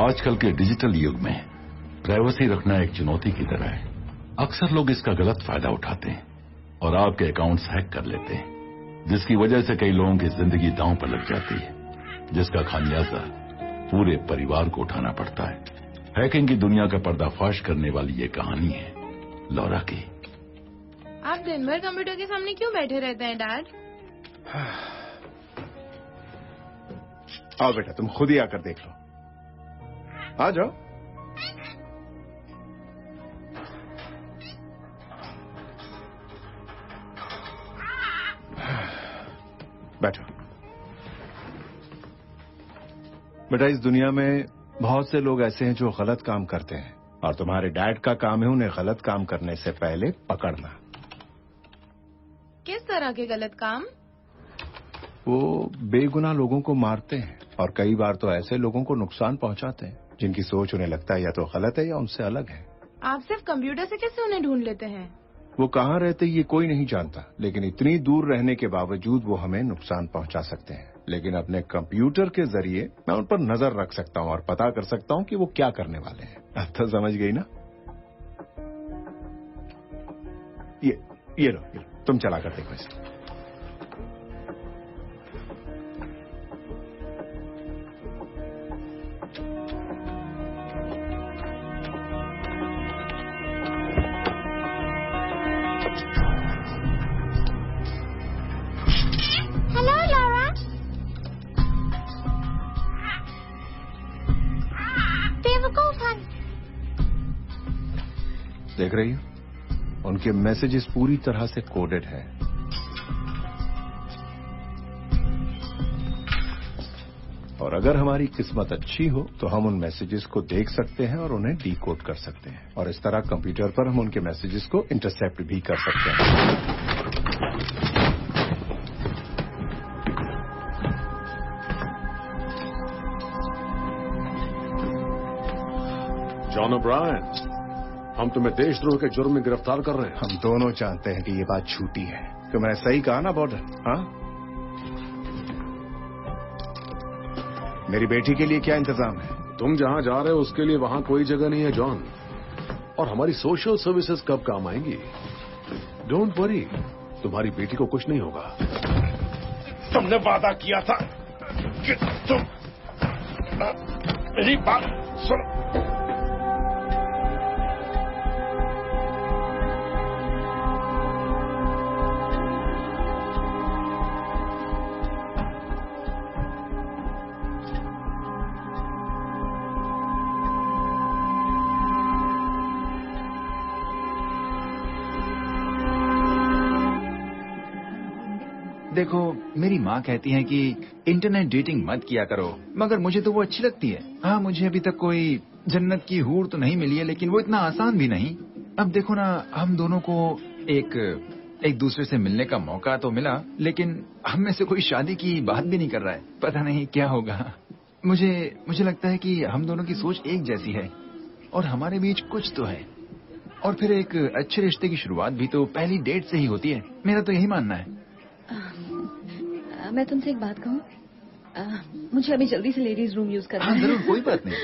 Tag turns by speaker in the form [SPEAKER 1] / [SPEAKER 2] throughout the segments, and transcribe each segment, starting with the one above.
[SPEAKER 1] आजकल के डिजिटल युग में प्राइवेसी रखना एक चुनौती की तरह है। अक्सर लोग इसका गलत फायदा उठाते हैं और आपके अकाउंट्स हैक कर लेते हैं, जिसकी वजह से कई लोगों की जिंदगी दांव पर लग जाती है, जिसका खामियाजा पूरे परिवार को उठाना पड़ता है। हैकिंग की दुनिया का पर्दाफाश करने वाली ये कहानी है लौरा की।
[SPEAKER 2] आप दिन भर कंप्यूटर के सामने क्यों बैठे रहते हैं डैड?
[SPEAKER 3] आओ बेटा, तुम खुद ही आकर देख लो। आ जाओ। बैठो। बेटा, इस दुनिया में बहुत से लोग ऐसे हैं जो गलत काम करते हैं, और तुम्हारे डैड का काम है उन्हें गलत काम करने से पहले पकड़ना।
[SPEAKER 2] किस तरह के गलत काम?
[SPEAKER 3] वो बेगुनाह लोगों को मारते हैं और कई बार तो ऐसे लोगों को नुकसान पहुंचाते हैं जिनकी सोच उन्हें लगता है या तो गलत है या उनसे अलग है।
[SPEAKER 2] आप सिर्फ कंप्यूटर से कैसे उन्हें ढूंढ लेते हैं?
[SPEAKER 3] वो कहाँ रहते ये कोई नहीं जानता, लेकिन इतनी दूर रहने के बावजूद वो हमें नुकसान पहुंचा सकते हैं। लेकिन अपने कंप्यूटर के जरिए मैं उन पर नजर रख सकता हूं और पता कर सकता हूं कि वो क्या करने वाले हैं। अब तो समझ गई ना? ये लो, तुम चला कर देखो इसे। देख रही हो, उनके मैसेजेस पूरी तरह से कोडेड है। और अगर हमारी किस्मत अच्छी हो तो हम उन मैसेजेस को देख सकते हैं और उन्हें डीकोड कर सकते हैं, और इस तरह कंप्यूटर पर हम उनके मैसेजेस को इंटरसेप्ट भी कर सकते हैं।
[SPEAKER 4] जॉन ओब्रायन, हम तुम्हें देशद्रोह के जुर्म में गिरफ्तार कर रहे हैं।
[SPEAKER 3] हम दोनों जानते हैं कि ये बात झूठी है। तो मैंने सही कहा ना बॉर्डर? हाँ, मेरी बेटी के लिए क्या इंतजाम है?
[SPEAKER 4] तुम जहां जा रहे हो उसके लिए वहां कोई जगह नहीं है जॉन, और हमारी सोशल सर्विसेज कब काम आएंगी? डोंट वरी, तुम्हारी बेटी को कुछ नहीं होगा।
[SPEAKER 3] तुमने वादा किया था कि तुम मेरी बात सुनो।
[SPEAKER 5] देखो, मेरी माँ कहती है कि इंटरनेट डेटिंग मत किया करो, मगर मुझे तो वो अच्छी लगती है। हाँ, मुझे अभी तक कोई जन्नत की हूर तो नहीं मिली है, लेकिन वो इतना आसान भी नहीं। अब देखो ना, हम दोनों को एक दूसरे से मिलने का मौका तो मिला, लेकिन हम में से कोई शादी की बात भी नहीं कर रहा है। पता नहीं क्या होगा। मुझे लगता है कि हम दोनों की सोच एक जैसी है और हमारे बीच कुछ तो है। और फिर एक अच्छे रिश्ते की शुरुआत भी तो पहली डेट से ही होती है। मेरा तो यही मानना है।
[SPEAKER 6] मैं तुमसे एक बात कहूँ? मुझे अभी जल्दी से लेडीज रूम यूज करना है।
[SPEAKER 5] जरूर, कोई बात नहीं।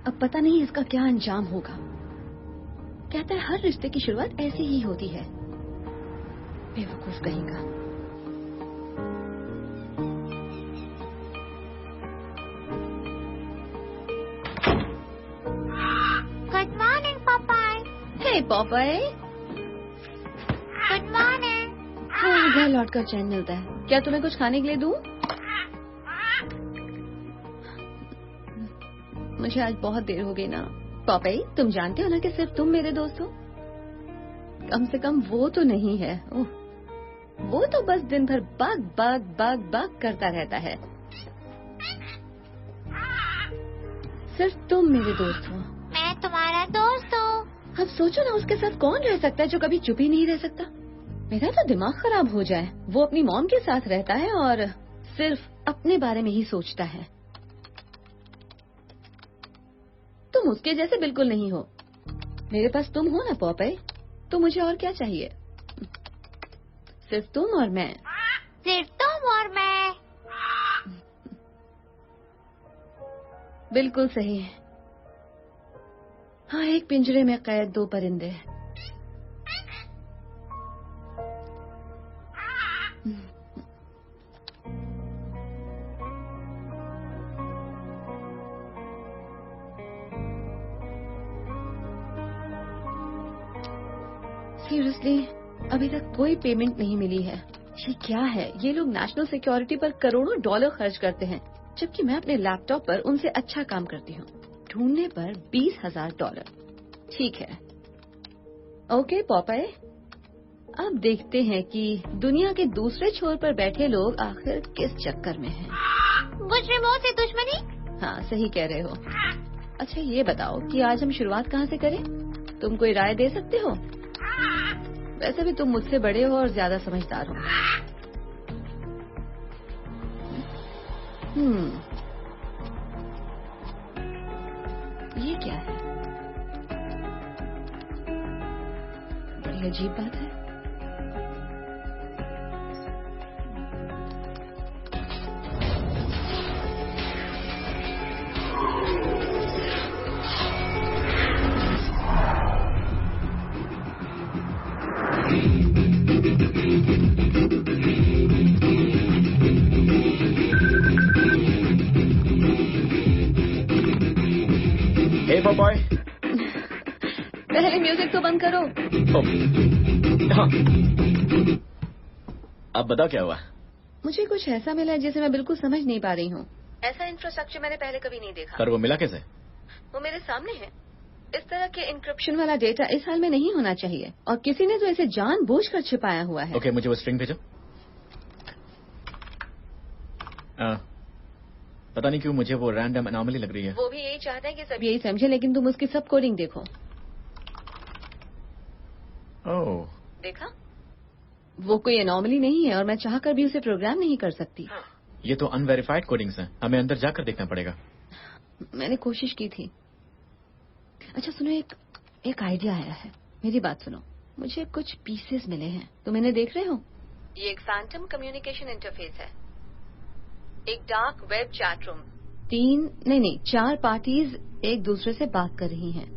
[SPEAKER 6] अब पता नहीं इसका क्या अंजाम होगा। कहता है हर रिश्ते की शुरुआत ऐसी ही होती है। बेवकूफ कहेगा।
[SPEAKER 7] Good morning Papai.
[SPEAKER 6] Hey Papai.
[SPEAKER 7] Good morning.
[SPEAKER 6] हाँ, घर लौटकर चैन मिलता है। क्या तुम्हें कुछ खाने के लिए दूं? मुझे आज बहुत देर हो गई ना। पपाई, तुम जानते हो ना कि सिर्फ तुम मेरे दोस्त हो। कम से कम वो तो नहीं है। वो तो बस दिन भर बाग बाग बाग बाग करता रहता है। सिर्फ तुम मेरे दोस्त हो।
[SPEAKER 7] मैं तुम्हारा दोस्त हूँ।
[SPEAKER 6] अब सोचो ना, उसके साथ कौन रह सकता है जो कभी चुप ही नहीं रह सकता। मेरा तो दिमाग खराब हो जाए। वो अपनी मॉम के साथ रहता है और सिर्फ अपने बारे में ही सोचता है। तुम उसके जैसे बिल्कुल नहीं हो। मेरे पास तुम हो ना पॉपई, तो मुझे और क्या चाहिए? सिर्फ तुम और मैं।
[SPEAKER 7] सिर्फ तुम और मैं।
[SPEAKER 6] बिल्कुल सही। हाँ, एक पिंजरे में कैद दो परिंदे। सीरियसली, अभी तक कोई पेमेंट नहीं मिली है। ये क्या है? ये लोग नेशनल सिक्योरिटी पर करोड़ों डॉलर खर्च करते हैं, जबकि मैं अपने लैपटॉप पर उनसे अच्छा काम करती हूँ। ढूंढने पर $20,000। ठीक है, ओके पॉपई, अब देखते हैं कि दुनिया के दूसरे छोर पर बैठे लोग आखिर किस चक्कर में हैं।
[SPEAKER 7] मुजरिमों से दुश्मनी।
[SPEAKER 6] हाँ, सही कह रहे हो। अच्छा ये बताओ कि आज हम शुरुआत कहाँ से करें? तुम कोई राय दे सकते हो? वैसे भी तुम मुझसे बड़े हो और ज्यादा समझदार हो। ये क्या है? बड़ी अजीब बात है।
[SPEAKER 8] हे पॉपॉय,
[SPEAKER 6] पहले म्यूजिक तो बंद करो।
[SPEAKER 8] हाँ, अब बता क्या हुआ?
[SPEAKER 6] मुझे कुछ ऐसा मिला है जिसे मैं बिल्कुल समझ नहीं पा रही हूँ। ऐसा इंफ्रास्ट्रक्चर मैंने पहले कभी नहीं देखा।
[SPEAKER 8] पर वो मिला कैसे?
[SPEAKER 6] वो मेरे सामने है। इस तरह के इंक्रिप्शन वाला डेटा इस हाल में नहीं होना चाहिए, और किसी ने तो इसे जानबूझकर छिपाया हुआ है।
[SPEAKER 8] ओके, मुझे वो स्ट्रिंग भेजो। पता नहीं क्यों मुझे वो रैंडम अनोमली लग रही है।
[SPEAKER 6] वो भी यही चाहता है कि सब यही समझे, लेकिन तुम उसकी सब कोडिंग देखो।
[SPEAKER 8] ओह,
[SPEAKER 6] देखा? वो कोई एनॉमली नहीं है और मैं चाहकर भी उसे प्रोग्राम नहीं कर सकती।
[SPEAKER 8] ये तो अनवेरिफाइड कोडिंग्स हैं। हमें अंदर जाकर देखना पड़ेगा।
[SPEAKER 6] मैंने कोशिश की थी। अच्छा सुनो, एक आइडिया आया है। मेरी बात सुनो, मुझे कुछ पीसेस मिले हैं। तुम इन्हें देख रहे हो? ये एक फैंटम कम्युनिकेशन इंटरफेस है, एक dark web chat room, 4 parties एक दूसरे से बात कर रही हैं।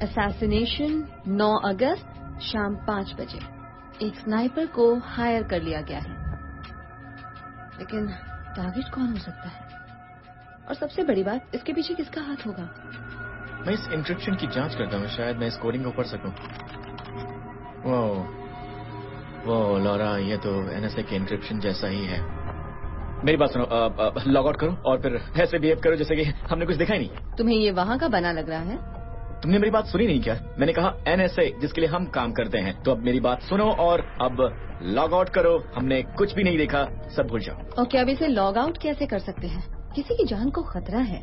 [SPEAKER 6] असैसिनेशन 9 अगस्त शाम 5 बजे। एक स्नाइपर को हायर कर लिया गया है, लेकिन टारगेट कौन हो सकता है? और सबसे बड़ी बात, इसके पीछे किसका हाथ होगा?
[SPEAKER 8] मैं इस इंक्रिप्शन की जांच करता हूँ, शायद मैं इस कोडिंग को पढ़ सकूं। वो लॉरा, ये तो एनएसए के इंक्रिप्शन जैसा ही है। मेरी बात सुनो, लॉग आउट करो और फिर ऐसे बिहेव करो जैसे कि हमने कुछ देखा ही नहीं।
[SPEAKER 6] तुम्हें ये वहाँ का बना लग रहा है?
[SPEAKER 8] तुमने मेरी बात सुनी नहीं क्या? मैंने कहा एनएसए, जिसके लिए हम काम करते हैं। तो अब मेरी बात सुनो और अब लॉग आउट करो। हमने कुछ भी नहीं देखा, सब भूल जाओ।
[SPEAKER 6] ओके, अब इसे लॉग आउट कैसे कर सकते हैं? किसी की जान को खतरा है,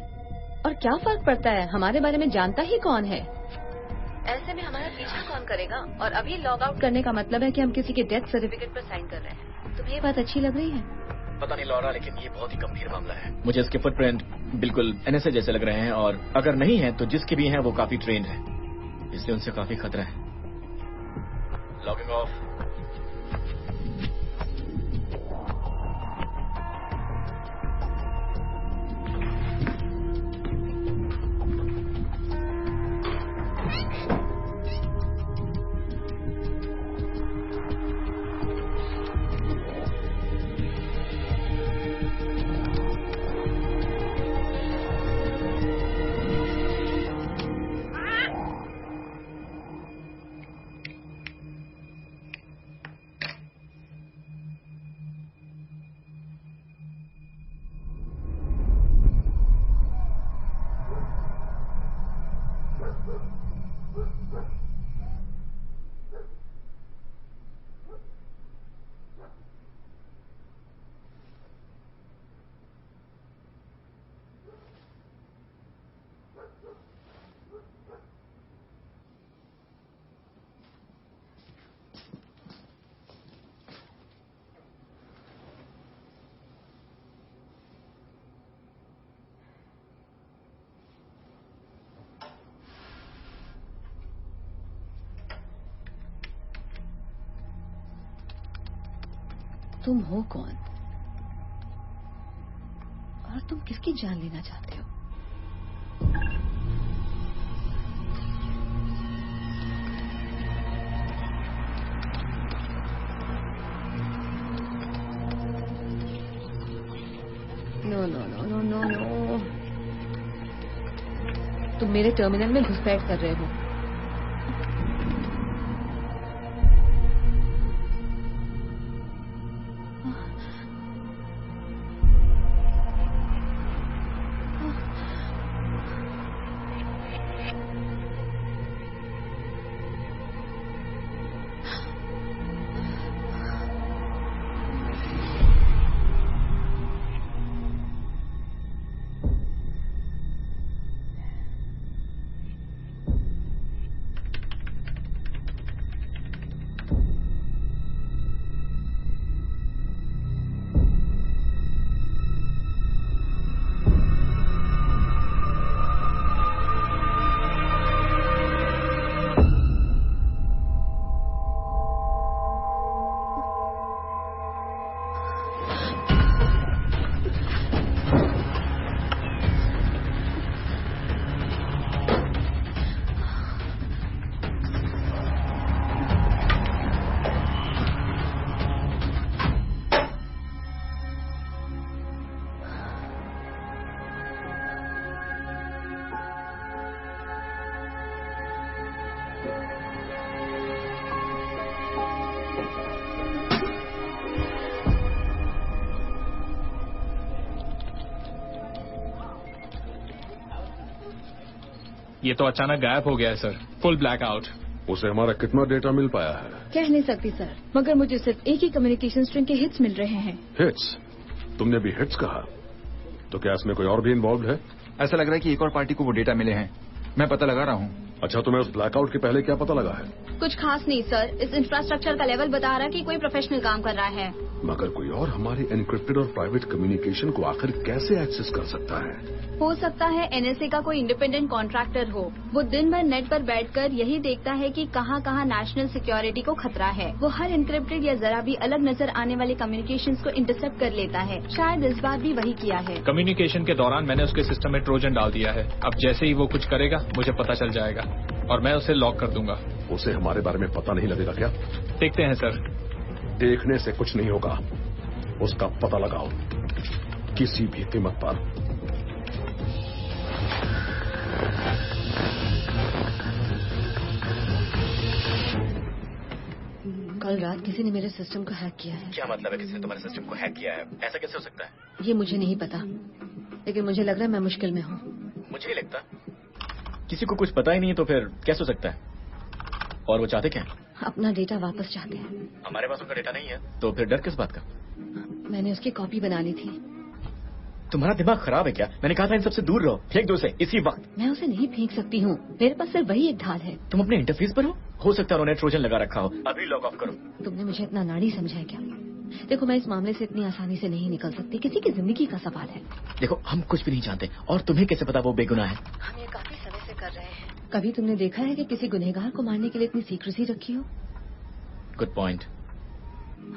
[SPEAKER 6] और क्या फर्क पड़ता है? हमारे बारे में जानता ही कौन है? ऐसे में हमारा पीछा कौन करेगा? और अभी लॉग आउट करने का मतलब है कि हम किसी के डेथ सर्टिफिकेट पर साइन कर रहे हैं। तुम्हें ये बात अच्छी लग रही है?
[SPEAKER 8] पता नहीं लॉरा, लेकिन ये बहुत ही गंभीर मामला है। मुझे इसके फुटप्रिंट बिल्कुल एनएसए जैसे लग रहे हैं, और अगर नहीं है तो जिसके भी हैं वो काफी ट्रेंड है, इसलिए उनसे काफी खतरा है। Logging off.
[SPEAKER 6] तुम हो कौन और तुम किसकी जान लेना चाहते हो? No no no no no no, तुम मेरे टर्मिनल में घुसपैठ कर रहे हो।
[SPEAKER 9] ये तो अचानक गायब हो गया है सर, फुल ब्लैकआउट।
[SPEAKER 4] उसे हमारा कितना डेटा मिल पाया है?
[SPEAKER 2] कह नहीं सकती सर, मगर मुझे सिर्फ एक ही कम्युनिकेशन स्ट्रिंग के हिट्स मिल रहे हैं।
[SPEAKER 4] हिट्स? तुमने भी हिट्स कहा, तो क्या इसमें कोई और भी इन्वॉल्व है?
[SPEAKER 5] ऐसा लग रहा है कि एक और पार्टी को वो डेटा मिले हैं। मैं पता लगा रहा हूँ।
[SPEAKER 4] अच्छा, तुम्हें उस ब्लैकआउट के पहले क्या पता लगा है?
[SPEAKER 6] कुछ खास नहीं सर, इस इंफ्रास्ट्रक्चर का लेवल बता रहा है कि कोई प्रोफेशनल काम कर रहा है।
[SPEAKER 4] मगर कोई और हमारी एनक्रिप्टेड और प्राइवेट कम्युनिकेशन को आखिर कैसे एक्सेस कर सकता है?
[SPEAKER 6] हो सकता है एनएसए का कोई इंडिपेंडेंट कॉन्ट्रैक्टर हो। वो दिन भर नेट पर बैठकर यही देखता है कि कहाँ कहाँ नेशनल सिक्योरिटी को खतरा है। वो हर इनक्रिप्टेड या जरा भी अलग नजर आने वाले कम्युनिकेशंस को इंटरसेप्ट कर लेता है। शायद इस बार भी वही किया है।
[SPEAKER 9] कम्युनिकेशन के दौरान मैंने उसके सिस्टम में ट्रोजन डाल दिया है। अब जैसे ही वो कुछ करेगा मुझे पता चल जाएगा और मैं उसे लॉक कर दूंगा।
[SPEAKER 4] उसे हमारे बारे में पता नहीं लगेगा क्या?
[SPEAKER 9] देखते हैं सर।
[SPEAKER 4] देखने से कुछ नहीं होगा, उसका पता लगाओ किसी भी कीमत पर।
[SPEAKER 6] कल रात किसी ने मेरे सिस्टम को हैक किया है।
[SPEAKER 8] क्या मतलब है किसी ने तुम्हारे सिस्टम को हैक किया है? ऐसा कैसे हो सकता है?
[SPEAKER 6] ये मुझे नहीं पता, लेकिन मुझे लग रहा है मैं मुश्किल में हूँ।
[SPEAKER 8] मुझे नहीं लगता। किसी को कुछ पता ही नहीं है तो फिर कैसे हो सकता है? और वो चाहते क्या?
[SPEAKER 6] अपना डेटा वापस चाहते हैं।
[SPEAKER 8] हमारे पास उनका डेटा नहीं है तो फिर डर किस बात का?
[SPEAKER 6] मैंने उसकी कॉपी बना ली थी।
[SPEAKER 8] तुम्हारा दिमाग खराब है क्या? मैंने कहा था इन सबसे दूर रहो, फेंक दो उसे इसी वक्त।
[SPEAKER 6] मैं उसे नहीं फेंक सकती हूँ, मेरे पास सिर्फ वही एक ढाल है।
[SPEAKER 8] तुम अपने इंटरफेस पर हो सकता है उन्होंने ट्रोजन लगा रखा हो। अभी लॉग ऑफ करो।
[SPEAKER 6] तुमने मुझे इतना नाड़ी समझा है क्या? देखो, मैं इस मामले से इतनी आसानी से नहीं निकल सकती। किसी की जिंदगी का सवाल है।
[SPEAKER 8] देखो, हम कुछ भी नहीं जानते और तुम्हें कैसे पता वो बेगुनाह है?
[SPEAKER 6] हम ये काफी समय से कर रहे हैं। कभी तुमने देखा है कि किसी गुनहगार को मारने के लिए इतनी सीक्रेसी रखी हो?
[SPEAKER 8] Good point.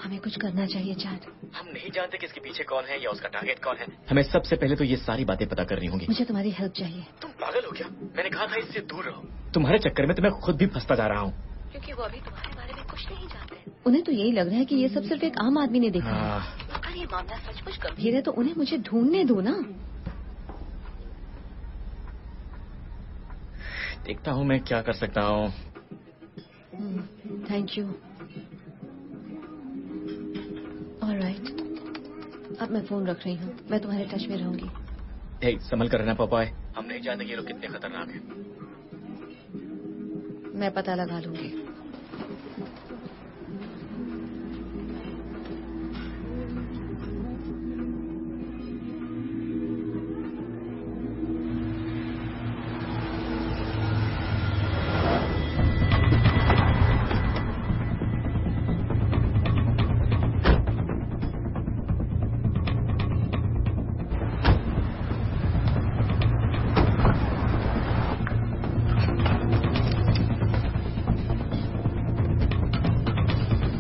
[SPEAKER 6] हमें कुछ करना चाहिए चैट।
[SPEAKER 8] हम नहीं जानते कि इसके पीछे कौन है या उसका टारगेट कौन है। हमें सबसे पहले तो ये सारी बातें पता करनी होंगी।
[SPEAKER 6] मुझे तुम्हारी हेल्प चाहिए।
[SPEAKER 8] तुम पागल हो क्या? मैंने कहा था इससे दूर रहो। तुम्हारे चक्कर में तो मैं खुद भी फंसता जा रहा हूँ।
[SPEAKER 6] क्योंकि वो अभी तुम्हारे बारे में कुछ नहीं जानते। उन्हें तो यही लग रहा है कि ये सब सिर्फ एक आम आदमी ने देखा है। अगर ये मामला सचमुच गंभीर है तो उन्हें मुझे ढूंढने दो ना।
[SPEAKER 8] देखता हूँ मैं क्या कर सकता हूँ।
[SPEAKER 6] Thank you. ऑलराइट, अब मैं फोन रख रही हूँ। मैं तुम्हारे टच में रहूंगी।
[SPEAKER 8] हे, संभल कर रहना पापाए। हम नहीं जानते कि ये लोग कितने खतरनाक हैं।
[SPEAKER 6] मैं पता लगा लूंगी।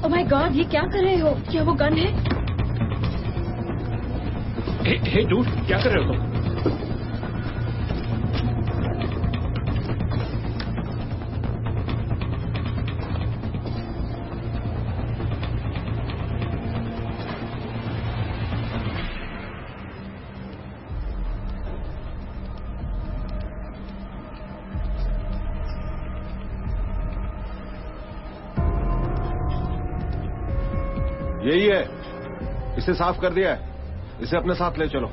[SPEAKER 6] ओह माय गॉड, ये क्या कर रहे हो? क्या वो गन है?
[SPEAKER 9] हे डूड, क्या कर रहे हो तुम?
[SPEAKER 3] यही है, इसे साफ कर दिया है, इसे अपने साथ ले चलो।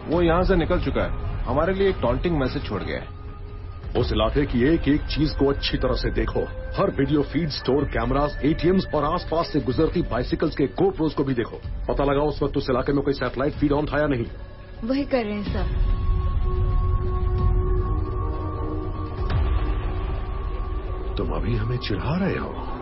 [SPEAKER 3] वो यहां से निकल चुका है, हमारे लिए एक टॉन्टिंग मैसेज छोड़ गया है।
[SPEAKER 4] उस इलाके की एक एक चीज को अच्छी तरह से देखो। हर video feed, store cameras, ATMs और आसपास से गुजरती बाइसिकल्स के गोप्रोस को भी देखो। पता लगा उस वक्त उस इलाके में कोई सैटेलाइट फीड ऑन था या नहीं।
[SPEAKER 2] वही कर रहे हैं सर।
[SPEAKER 4] तुम अभी हमें चिढ़ा रहे हो।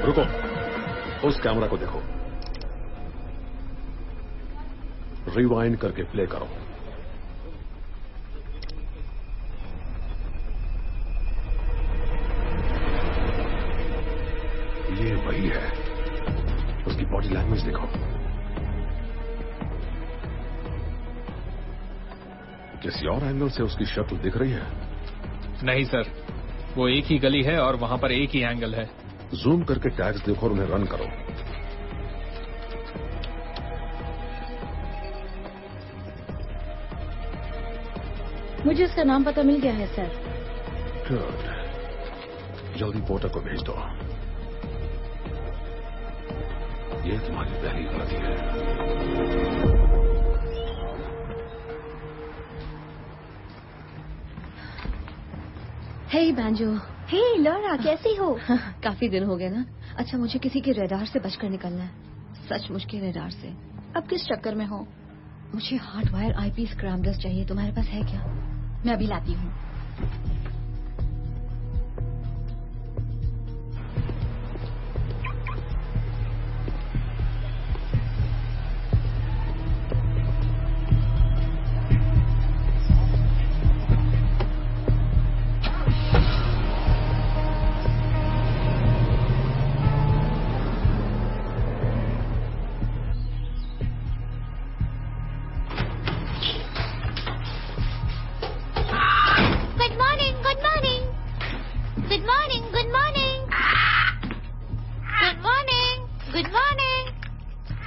[SPEAKER 4] रुको, उस कैमरा को देखो, रिवाइंड करके प्ले करो। ये वही है, उसकी बॉडी लैंग्वेज देखो। किसी और एंगल से उसकी शक्ल दिख रही है?
[SPEAKER 9] नहीं सर, वो एक ही गली है और वहां पर एक ही एंगल है।
[SPEAKER 4] जूम करके टैग्स देखो और उन्हें रन करो।
[SPEAKER 2] मुझे उसका नाम पता मिल गया है सर।
[SPEAKER 4] गुड, जल्दी पोर्टर को भेज दो। ये तुम्हारी पहली गलती है।
[SPEAKER 6] हे बैंजो।
[SPEAKER 2] हे लॉरा, कैसी हो?
[SPEAKER 6] काफी दिन हो गए ना। अच्छा, मुझे किसी के रडार से बचकर निकलना है, सचमुच के रडार से।
[SPEAKER 2] अब किस चक्कर में हो?
[SPEAKER 6] मुझे हार्ड वायर आईपी स्क्रैम्बलर्स चाहिए, तुम्हारे पास है क्या?
[SPEAKER 2] मैं अभी लाती हूँ।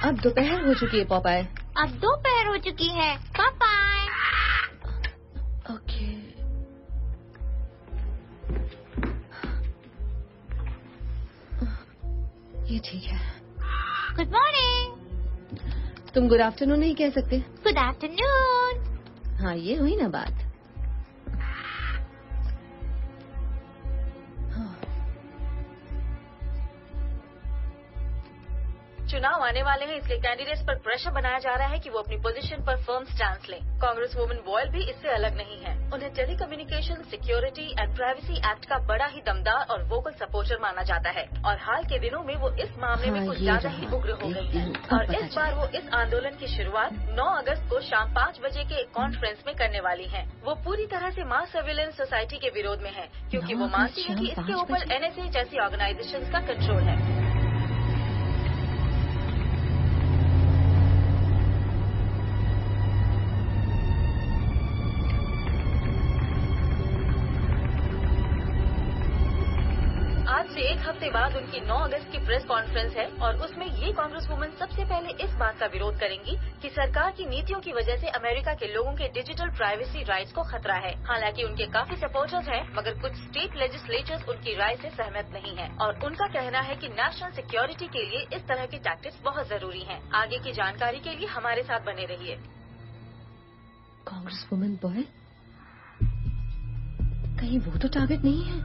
[SPEAKER 6] अब दोपहर हो चुकी है पॉपाय।
[SPEAKER 7] अब दोपहर हो चुकी है पापाय।
[SPEAKER 6] ओके। ये ठीक है।
[SPEAKER 7] Good morning.
[SPEAKER 6] तुम गुड आफ्टरनून नहीं कह सकते?
[SPEAKER 7] Good afternoon.
[SPEAKER 6] हाँ, ये हुई ना बात।
[SPEAKER 10] चुनाव आने वाले हैं, इसलिए कैंडिडेट्स पर प्रेशर बनाया जा रहा है कि वो अपनी पोजीशन पर फर्म स्टैंड लें। कांग्रेस वुमेन बॉयल भी इससे अलग नहीं है। उन्हें telecommunication security and privacy act का बड़ा ही दमदार और वोकल सपोर्टर माना जाता है और हाल के दिनों में वो इस मामले में कुछ ज्यादा ही उग्र हो गई है। और इस बार वो इस आंदोलन की शुरुआत 9 अगस्त को शाम 5 बजे के एक कॉन्फ्रेंस में करने वाली है। वो पूरी तरह से मास सर्विलेंस सोसाइटी के विरोध में है, क्योंकि वो मानती है कि इसके ऊपर NSA जैसी ऑर्गेनाइजेशन का कंट्रोल है। आज से एक हफ्ते बाद उनकी 9 अगस्त की प्रेस कॉन्फ्रेंस है और उसमें ये कांग्रेस वुमन सबसे पहले इस बात का विरोध करेंगी कि सरकार की नीतियों की वजह से अमेरिका के लोगों के डिजिटल प्राइवेसी राइट्स को खतरा है। हालांकि उनके काफी सपोर्टर्स हैं, मगर कुछ स्टेट लेजिस्लेचर्स उनकी राय से सहमत नहीं है और उनका कहना है कि नेशनल सिक्योरिटी के लिए इस तरह के टैक्टिक्स बहुत जरूरी हैं। आगे की जानकारी के लिए हमारे साथ बने रहिए।
[SPEAKER 6] कांग्रेस वुमन बॉयल, कहीं वो तो टारगेट नहीं है?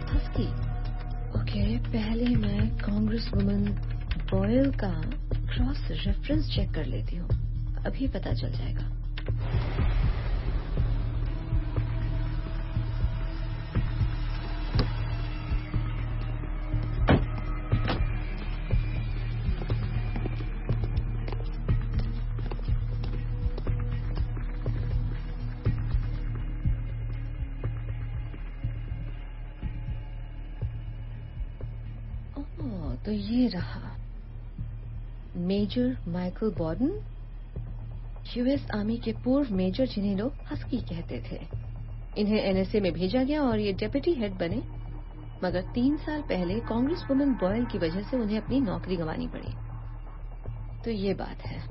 [SPEAKER 6] हस्की। ओके, पहले मैं कांग्रेस वुमन बॉयल का क्रॉस रेफरेंस चेक कर लेती हूँ, अभी पता चल जाएगा। तो ये रहा मेजर माइकल बॉर्डन, यूएस आर्मी के पूर्व मेजर जिन्हें लोग हस्की कहते थे। इन्हें एनएसए में भेजा गया और ये डेप्यूटी हेड बने, मगर 3 साल पहले कांग्रेस वुमन बॉयल की वजह से उन्हें अपनी नौकरी गंवानी पड़ी। तो ये बात है।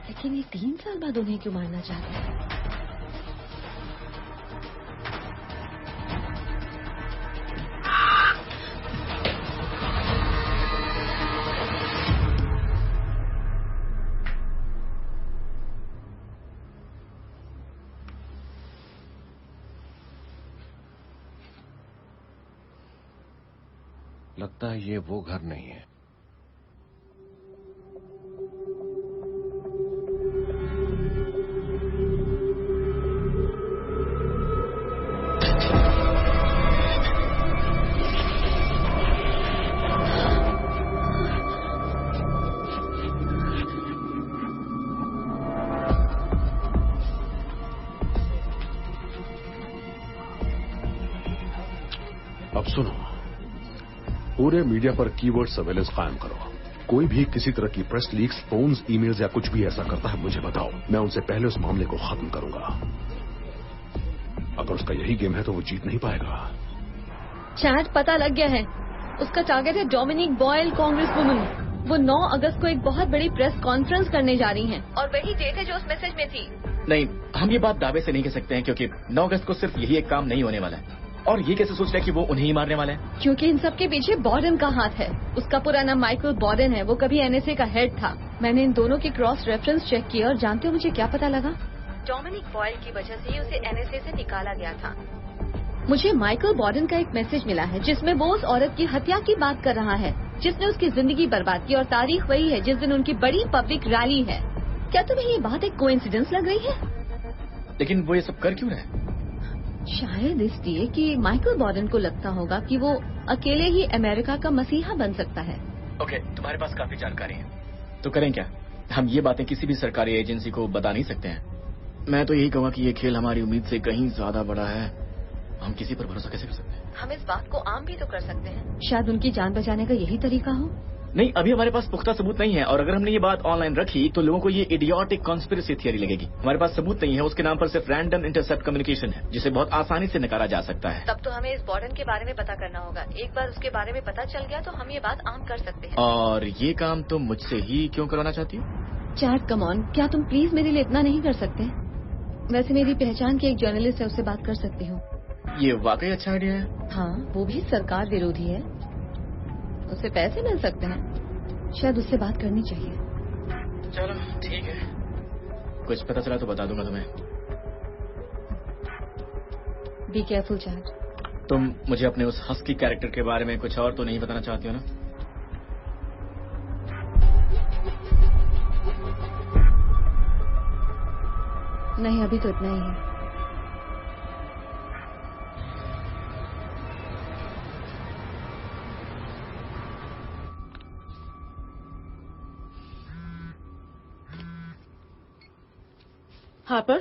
[SPEAKER 6] लेकिन ये 3 साल बाद उन्हें क्यों मारना चाहते हैं?
[SPEAKER 3] लगता है ये वो घर नहीं है।
[SPEAKER 4] अब सुनो, पूरे मीडिया पर कीवर्ड सर्वेलेंस कायम करो। कोई भी किसी तरह की प्रेस लीक्स, फोन्स, ईमेल्स या कुछ भी ऐसा करता है मुझे बताओ, मैं उनसे पहले उस मामले को खत्म करूंगा। अगर उसका यही गेम है तो वो जीत नहीं पाएगा।
[SPEAKER 6] चैट पता लग गया है, उसका टारगेट है डोमिनिक बॉयल, कांग्रेस वुमन। वो 9 अगस्त को एक बहुत बड़ी प्रेस कॉन्फ्रेंस करने जा रही हैं और वही डेट है जो उस मैसेज में थी।
[SPEAKER 8] नहीं, हम ये बात दावे से नहीं कह सकते हैं क्योंकि 9 अगस्त को सिर्फ यही एक काम नहीं होने वाला है। और ये कैसे सोच रहे हैं कि वो उन्हें ही मारने वाले हैं?
[SPEAKER 6] क्योंकि इन सब के पीछे बॉर्डन का हाथ है। उसका पूरा नाम माइकल बॉर्डन है, वो कभी एनएसए का हेड था। मैंने इन दोनों के क्रॉस रेफरेंस चेक किया और जानते हो मुझे क्या पता लगा?
[SPEAKER 10] डोमिनिक बॉयल की वजह से ही उसे एनएसए से निकाला गया था।
[SPEAKER 6] मुझे माइकल बॉर्डन का एक मैसेज मिला है जिसमें वो उस औरत की हत्या की बात कर रहा है जिसने उसकी जिंदगी बर्बाद की, और तारीख वही है जिस दिन उनकी बड़ी पब्लिक रैली है। क्या तुम्हें ये बात एक कोइंसिडेंस लग रही है?
[SPEAKER 8] लेकिन वो ये सब कर क्यों रहे?
[SPEAKER 6] शायद इसलिए कि माइकल बॉर्डन को लगता होगा कि वो अकेले ही अमेरिका का मसीहा बन सकता है।
[SPEAKER 8] ओके, तुम्हारे पास काफी जानकारी है, तो करें क्या? हम ये बातें किसी भी सरकारी एजेंसी को बता नहीं सकते हैं। मैं तो यही कहूँगा कि ये खेल हमारी उम्मीद से कहीं ज्यादा बड़ा है। हम किसी पर भरोसा कैसे कर सकते हैं?
[SPEAKER 10] हम इस बात को आम भी तो कर सकते हैं।
[SPEAKER 6] शायद उनकी जान बचाने का यही तरीका हो।
[SPEAKER 8] नहीं, अभी हमारे पास पुख्ता सबूत नहीं है, और अगर हमने ये बात ऑनलाइन रखी तो लोगों को ये इडियोटिक कॉन्स्पिरेसी थियरी लगेगी। हमारे पास सबूत नहीं है, उसके नाम पर सिर्फ रैंडम इंटरसेप्ट कम्युनिकेशन है जिसे बहुत आसानी से नकारा जा सकता है।
[SPEAKER 10] तब तो हमें इस बॉर्डन के बारे में पता करना होगा। एक बार उसके बारे में पता चल गया तो हम ये बात आम कर सकते हैं।
[SPEAKER 8] और ये काम तुम मुझसे ही क्यों करवाना चाहती हो?
[SPEAKER 6] चैट कम ऑन, क्या तुम प्लीज मेरे लिए इतना नहीं कर सकते? वैसे मेरी पहचान की एक जर्नलिस्ट है, उससे बात कर सकती हूँ।
[SPEAKER 8] ये वाकई अच्छा आइडिया है।
[SPEAKER 6] हाँ, वो भी सरकार विरोधी है, उससे पैसे मिल सकते हैं। शायद उससे बात करनी चाहिए।
[SPEAKER 8] चलो ठीक है, कुछ पता चला तो बता दूंगा तुम्हें।
[SPEAKER 6] Be careful chat.
[SPEAKER 8] तुम मुझे अपने उस हस्की कैरेक्टर के बारे में कुछ और तो नहीं बताना चाहती हो ना?
[SPEAKER 6] नहीं, अभी तो इतना ही है।
[SPEAKER 10] हार्पर,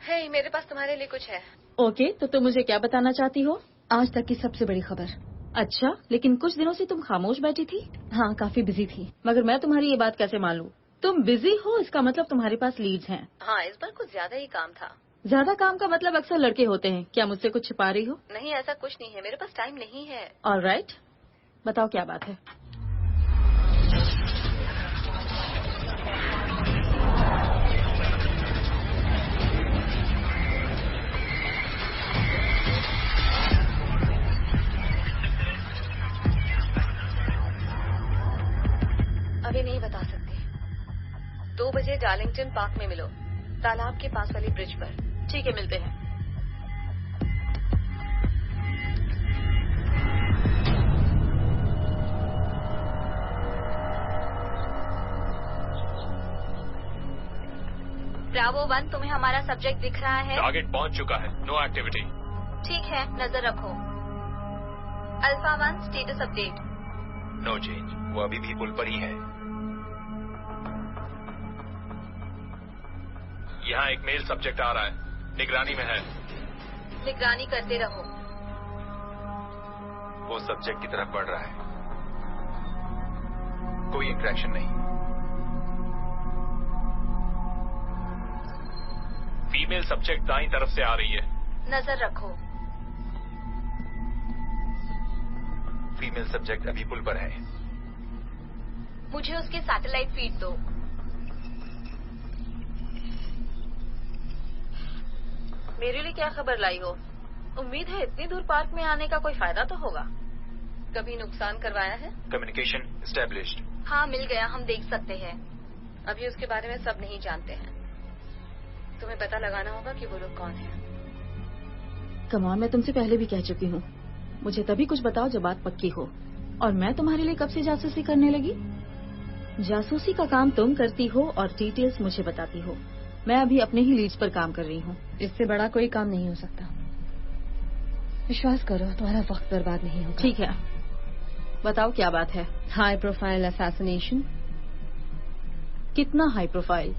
[SPEAKER 6] हे, मेरे पास तुम्हारे लिए कुछ है।
[SPEAKER 2] ओके, तो तुम मुझे क्या बताना चाहती हो?
[SPEAKER 6] आज तक की सबसे बड़ी खबर।
[SPEAKER 2] अच्छा, लेकिन कुछ दिनों से तुम खामोश बैठी थी।
[SPEAKER 6] हाँ, काफी बिजी थी।
[SPEAKER 2] मगर मैं तुम्हारी ये बात कैसे मान लूं? तुम बिजी हो इसका मतलब तुम्हारे पास लीड्स हैं।
[SPEAKER 6] हाँ, इस बार कुछ ज्यादा ही काम था।
[SPEAKER 2] ज्यादा काम का मतलब अक्सर लड़के होते हैं। क्या मुझसे कुछ छिपा रही हो?
[SPEAKER 6] नहीं, ऐसा कुछ नहीं है, मेरे पास टाइम नहीं है।
[SPEAKER 2] ऑलराइट, बताओ क्या बात है।
[SPEAKER 6] अभी नहीं बता सकती। 2 बजे डार्लिंगटन पार्क में मिलो, तालाब के पास वाली ब्रिज पर।
[SPEAKER 2] ठीक है, मिलते हैं।
[SPEAKER 10] ब्रावो 1, तुम्हें हमारा सब्जेक्ट दिख रहा है?
[SPEAKER 9] टारगेट पहुंच चुका है, नो एक्टिविटी।
[SPEAKER 10] ठीक है, नजर रखो। Alpha 1, status update.
[SPEAKER 5] No change, वो अभी भी पुल पर ही है।
[SPEAKER 9] यहाँ एक मेल सब्जेक्ट आ रहा है, निगरानी में है।
[SPEAKER 10] निगरानी करते रहो।
[SPEAKER 5] वो सब्जेक्ट की तरफ बढ़ रहा है, कोई इंट्रैक्शन नहीं।
[SPEAKER 9] फीमेल सब्जेक्ट दाईं तरफ से आ रही है,
[SPEAKER 10] नजर रखो।
[SPEAKER 5] फीमेल सब्जेक्ट अभी पुल पर है।
[SPEAKER 10] मुझे उसके सैटेलाइट फीड दो। मेरे लिए क्या खबर लाई हो? उम्मीद है इतनी दूर पार्क में आने का कोई फायदा तो होगा।
[SPEAKER 6] कभी नुकसान करवाया है?
[SPEAKER 5] Communication established.
[SPEAKER 10] हाँ, मिल गया, हम देख सकते हैं।
[SPEAKER 6] अभी उसके बारे में सब नहीं जानते हैं। तुम्हें पता लगाना होगा कि वो लोग कौन हैं।
[SPEAKER 2] कमान, मैं तुमसे पहले भी कह चुकी हूँ, मुझे तभी कुछ बताओ जब बात पक्की हो। और मैं तुम्हारे लिए कब से जासूसी करने लगी? जासूसी का काम तुम करती हो और डिटेल्स मुझे बताती हो। मैं अभी अपने ही लीड्स पर काम कर रही हूँ।
[SPEAKER 6] इससे बड़ा कोई काम नहीं हो सकता। विश्वास करो, तुम्हारा वक्त बर्बाद नहीं होगा।
[SPEAKER 2] ठीक है, बताओ क्या बात है।
[SPEAKER 6] High profile assassination.
[SPEAKER 2] कितना high profile?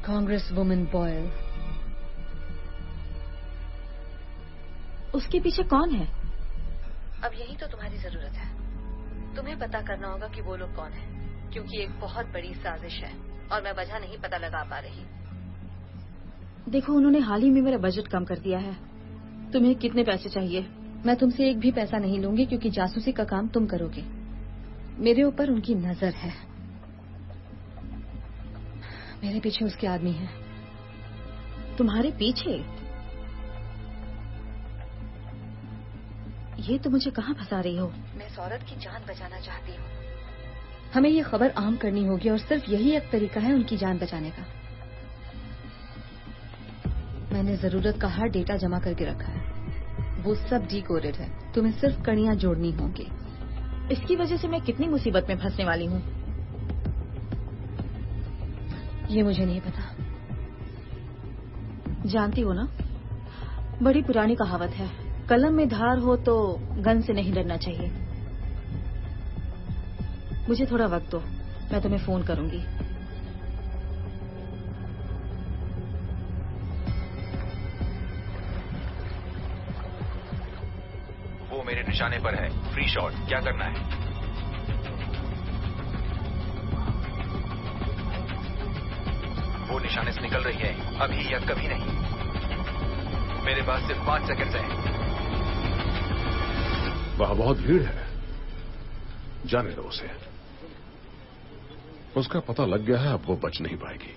[SPEAKER 6] Congresswoman Boyle.
[SPEAKER 2] उसके पीछे कौन है?
[SPEAKER 6] अब यही तो तुम्हारी जरूरत है। तुम्हें पता करना होगा कि वो लोग कौन हैं, क्योंकि एक बहुत बड़ी साजिश है और मैं वजह नहीं पता लगा पा रही।
[SPEAKER 2] देखो, उन्होंने हाल ही में मेरा बजट कम कर दिया है। तुम्हें कितने पैसे चाहिए?
[SPEAKER 6] मैं तुमसे एक भी पैसा नहीं लूंगी, क्योंकि जासूसी का काम तुम करोगे। मेरे ऊपर उनकी नजर है। मेरे पीछे उसके आदमी हैं।
[SPEAKER 2] तुम्हारे पीछे? ये तो मुझे कहाँ फंसा रही हो?
[SPEAKER 6] मैं इस औरत की जान बचाना चाहती हूँ। हमें ये खबर आम करनी होगी और सिर्फ यही एक तरीका है उनकी जान बचाने का। मैंने जरूरत का हर डेटा जमा करके रखा है। वो सब डिकोडेड है। तुम्हें सिर्फ कड़ियां जोड़नी होंगी।
[SPEAKER 2] इसकी वजह से मैं कितनी मुसीबत में फंसने वाली हूँ
[SPEAKER 6] ये मुझे नहीं पता।
[SPEAKER 2] जानती हो ना, बड़ी पुरानी कहावत है, कलम में धार हो तो गन से नहीं डरना चाहिए। मुझे थोड़ा वक्त दो, मैं तुम्हें फोन करूंगी।
[SPEAKER 5] वो मेरे निशाने पर है। फ्री शॉट, क्या करना है? वो निशाने से निकल रही है, अभी या कभी नहीं। मेरे पास सिर्फ 5 सेकंड हैं।
[SPEAKER 4] वहां बहुत भीड़ है, जाने दो उसे। उसका पता लग गया है, अब वो बच नहीं पाएगी।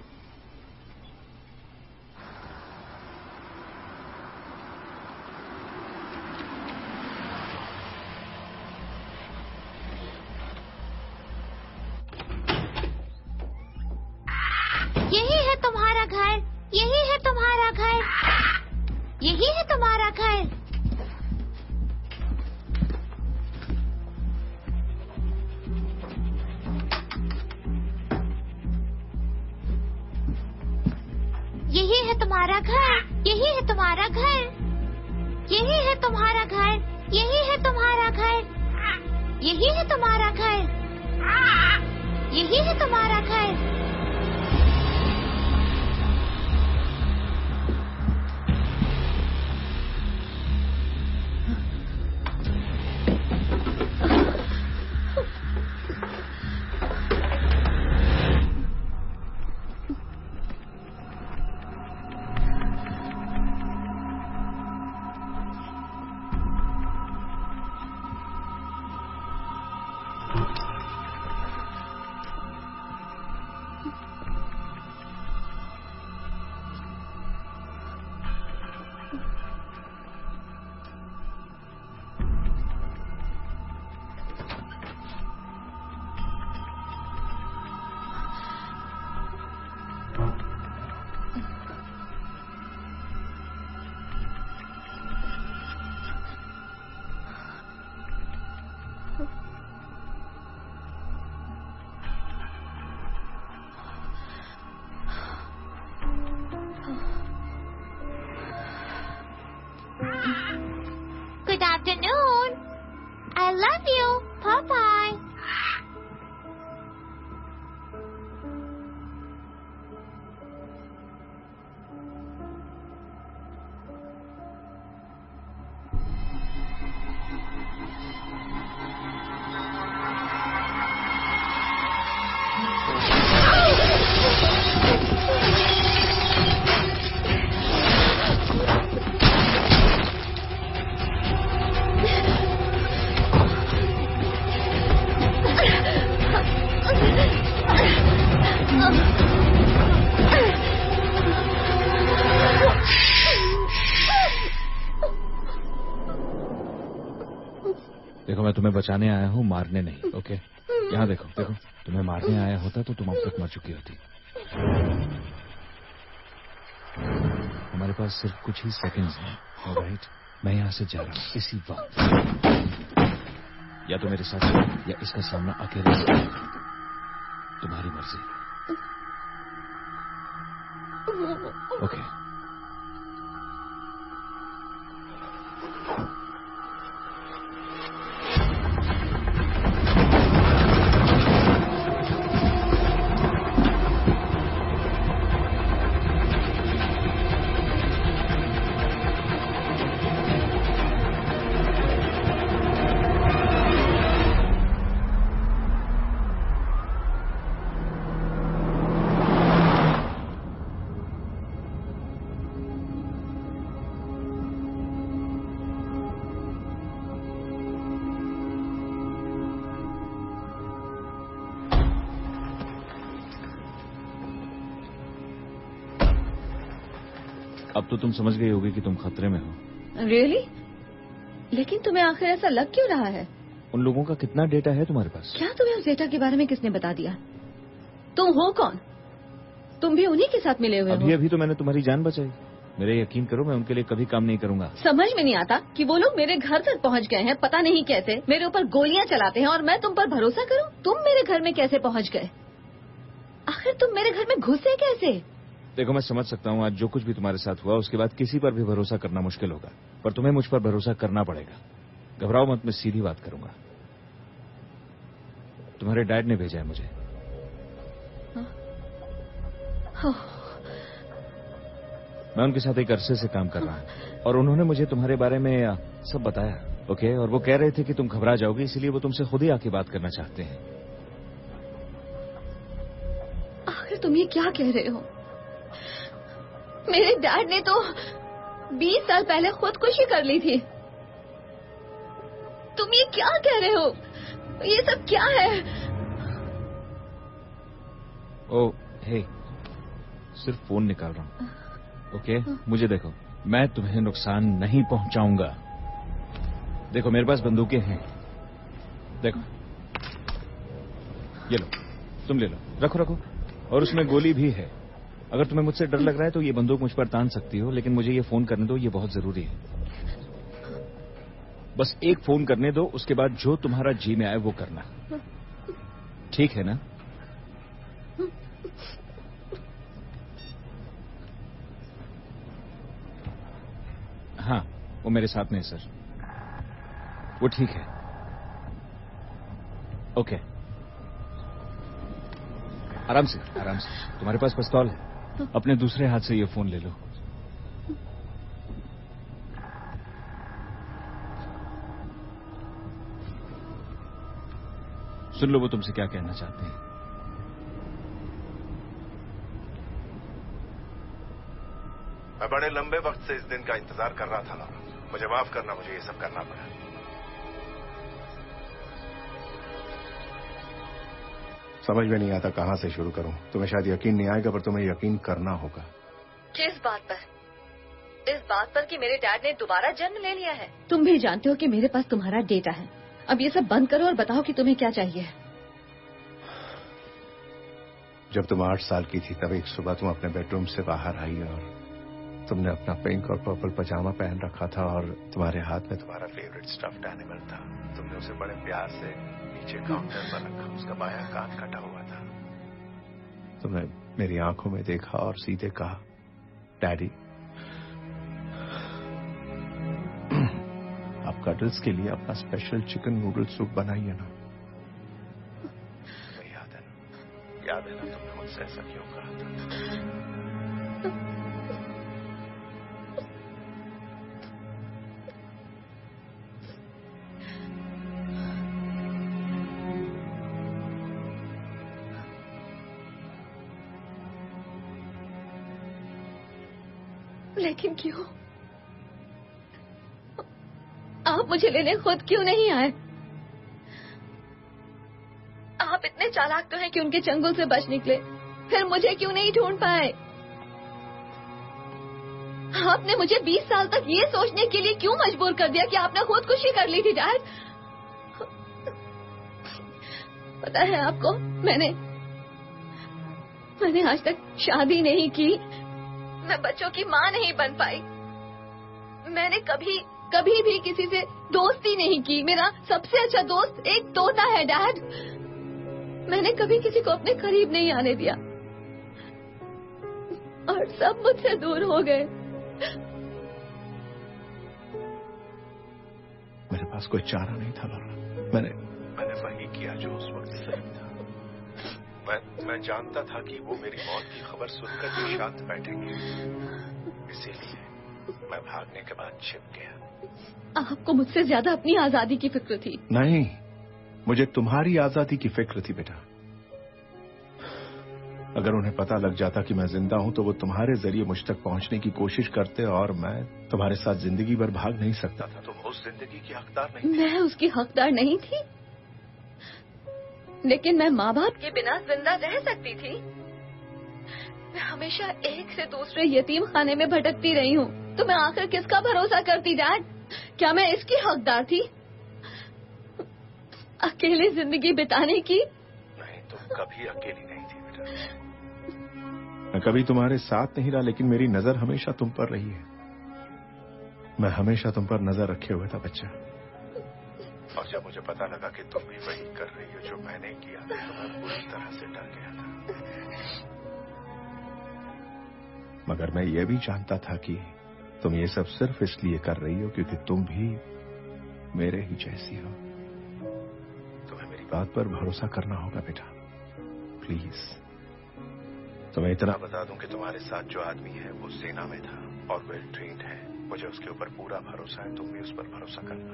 [SPEAKER 7] यही है तुम्हारा घर, यही है तुम्हारा घर, यही है तुम्हारा घर। यही है तुम्हारा घर, यही है तुम्हारा घर, यही है तुम्हारा घर, यही है तुम्हारा घर, यही है तुम्हारा घर, यही है तुम्हारा घर। afternoon. I love you. Bye-bye.
[SPEAKER 11] देखो, मैं तुम्हें बचाने आया हूँ, मारने नहीं। ओके, यहाँ देखो, देखो, तुम्हें मारने आया होता तो तुम अब तक मर चुकी होती। हमारे पास सिर्फ कुछ ही सेकंड्स हैं, ऑलराइट? मैं यहाँ से जा रहा हूँ इसी वक्त। या तो मेरे साथ चलो या इसका सामना अकेले से। तुम्हारी मर्जी। ओके। अब तो तुम समझ गई होगी कि तुम खतरे में हो।
[SPEAKER 6] रियली? लेकिन तुम्हें आखिर ऐसा लग क्यों रहा है?
[SPEAKER 11] उन लोगों का कितना डेटा है तुम्हारे पास?
[SPEAKER 6] क्या तुम्हें उस डेटा के बारे में किसने बता दिया? तुम हो कौन? तुम भी उन्हीं के साथ मिले हुए हो?
[SPEAKER 11] अभी तो मैंने तुम्हारी जान बचाई। मेरे यकीन करो, मैं उनके लिए कभी काम नहीं करूंगा।
[SPEAKER 6] समझ में नहीं आता कि वो लोग मेरे घर तक पहुंच गए हैं, पता नहीं कैसे, मेरे ऊपर गोलियां चलाते हैं और मैं तुम पर भरोसा करूं? तुम मेरे घर में कैसे पहुंच गए? आखिर तुम मेरे घर में घुसे कैसे?
[SPEAKER 11] देखो, मैं समझ सकता हूँ आज जो कुछ भी तुम्हारे साथ हुआ उसके बाद किसी पर भी भरोसा करना मुश्किल होगा, पर तुम्हें मुझ पर भरोसा करना पड़ेगा। घबराओ मत, मैं सीधी बात करूंगा। तुम्हारे डैड ने भेजा है मुझे। मैं उनके साथ एक अरसे से काम कर रहा हूँ और उन्होंने मुझे तुम्हारे बारे में सब बताया। ओके, और वो कह रहे थे कि तुम घबरा जाओगी, इसलिए वो तुमसे खुद ही आके बात करना चाहते हैं।
[SPEAKER 6] आखिर तुम ये क्या कह रहे हो? मेरे डैड ने तो 20 साल पहले खुदकुशी कर ली थी। तुम ये क्या कह रहे हो? ये सब क्या है?
[SPEAKER 11] ओ, हे, सिर्फ फोन निकाल रहा हूँ। ओके, मुझे देखो, मैं तुम्हें नुकसान नहीं पहुंचाऊंगा। देखो, मेरे पास बंदूकें हैं। देखो, ये लो, तुम ले लो, रखो रखो। और उसमें गोली भी है। अगर तुम्हें मुझसे डर लग रहा है तो ये बंदूक मुझ पर तान सकती हो, लेकिन मुझे ये फोन करने दो, ये बहुत जरूरी है। बस एक फोन करने दो, उसके बाद जो तुम्हारा जी में आए वो करना, ठीक है ना? हाँ, वो मेरे साथ में है सर। वो ठीक है। ओके, आराम से, आराम से। तुम्हारे पास पिस्तौल है? अपने दूसरे हाथ से ये फोन ले लो। सुन लो वो तुमसे क्या कहना चाहते हैं।
[SPEAKER 3] मैं बड़े लंबे वक्त से इस दिन का इंतजार कर रहा था लॉरा। मुझे माफ करना, मुझे ये सब करना पड़ा। समझ में नहीं आता कहां से शुरू करूं। तुम्हें शायद यकीन नहीं आएगा, पर तुम्हें यकीन करना होगा।
[SPEAKER 6] किस बात पर? इस बात पर कि मेरे डैड ने दोबारा जन्म ले लिया है। तुम भी जानते हो कि मेरे पास तुम्हारा डेटा है। अब ये सब बंद करो और बताओ कि तुम्हें क्या चाहिए।
[SPEAKER 3] जब तुम 8 साल की थी तब एक सुबह तुम अपने बेडरूम से बाहर आई और तुमने अपना पिंक और पर्पल पजामा पहन रखा था और तुम्हारे हाथ में तुम्हारा फेवरेट स्टफ्ड एनिमल था। तुमने उसे बड़े प्यार से नीचे काउंटर पर रखा, उसका बायां कान कटा हुआ था। तुमने मेरी आंखों में देखा और सीधे कहा, डैडी। अब कटल्स के लिए अपना स्पेशल चिकन नूडल सूप बनाइए ना। याद है ना तुमने मुझसे ऐसा क्यों कहा था?
[SPEAKER 6] लेकिन क्यों? आप मुझे लेने खुद क्यों नहीं आए? आप इतने चालाक तो हैं कि उनके चंगुल से बच निकले, फिर मुझे क्यों नहीं ढूंढ पाए? आपने मुझे 20 साल तक ये सोचने के लिए क्यों मजबूर कर दिया कि आपने खुदकुशी कर ली थी डैड? पता है आपको, मैंने आज तक शादी नहीं की, मैं बच्चों की माँ नहीं बन पाई, मैंने कभी भी किसी से दोस्ती नहीं की। मेरा सबसे अच्छा दोस्त एक तोता है डैड। मैंने कभी किसी को अपने करीब नहीं आने दिया और सब मुझसे दूर हो गए।
[SPEAKER 3] मेरे पास कोई चारा नहीं था लॉरा। मैंने वही किया जो उस वक्त सही था। मैं जानता था कि वो मेरी मौत की खबर सुनकर भी शांत बैठेंगे, इसीलिए मैं भागने के बाद छिप गया।
[SPEAKER 6] आपको मुझसे ज्यादा अपनी आजादी की फिक्र थी।
[SPEAKER 3] नहीं, मुझे तुम्हारी आजादी की फिक्र थी बेटा। अगर उन्हें पता लग जाता कि मैं जिंदा हूं तो वो तुम्हारे जरिए मुझ तक पहुंचने की कोशिश करते और मैं तुम्हारे साथ जिंदगी भर भाग नहीं सकता था। तुम उस जिंदगी की हकदार नहीं थी।
[SPEAKER 6] मैं उसकी हकदार नहीं थी, लेकिन मैं माँ बाप के बिना जिंदा रह सकती थी। मैं हमेशा एक से दूसरे यतीम खाने में भटकती रही हूँ, तो मैं आखिर किसका भरोसा करती डैड? क्या मैं इसकी हकदार थी, अकेले जिंदगी बिताने की?
[SPEAKER 3] नहीं, तुम कभी अकेली नहीं थी बेटा। मैं कभी तुम्हारे साथ नहीं रहा, लेकिन मेरी नजर हमेशा तुम पर रही है। मैं हमेशा तुम पर नजर रखे हुए था बच्चा। और जब मुझे पता लगा कि तुम भी वही कर रही हो जो मैंने किया था, तो मैं पूरी तरह से डर गया था। मगर मैं ये भी जानता था कि तुम ये सब सिर्फ इसलिए कर रही हो क्योंकि तुम भी मेरे ही जैसी हो। तुम्हें मेरी बात पर भरोसा करना होगा बेटा, प्लीज। तुम्हें इतना बता दूं कि तुम्हारे साथ जो आदमी है वो सेना में था और वेल ट्रेन्ड है। मुझे उसके ऊपर पूरा भरोसा है, तुम भी उस पर भरोसा करना।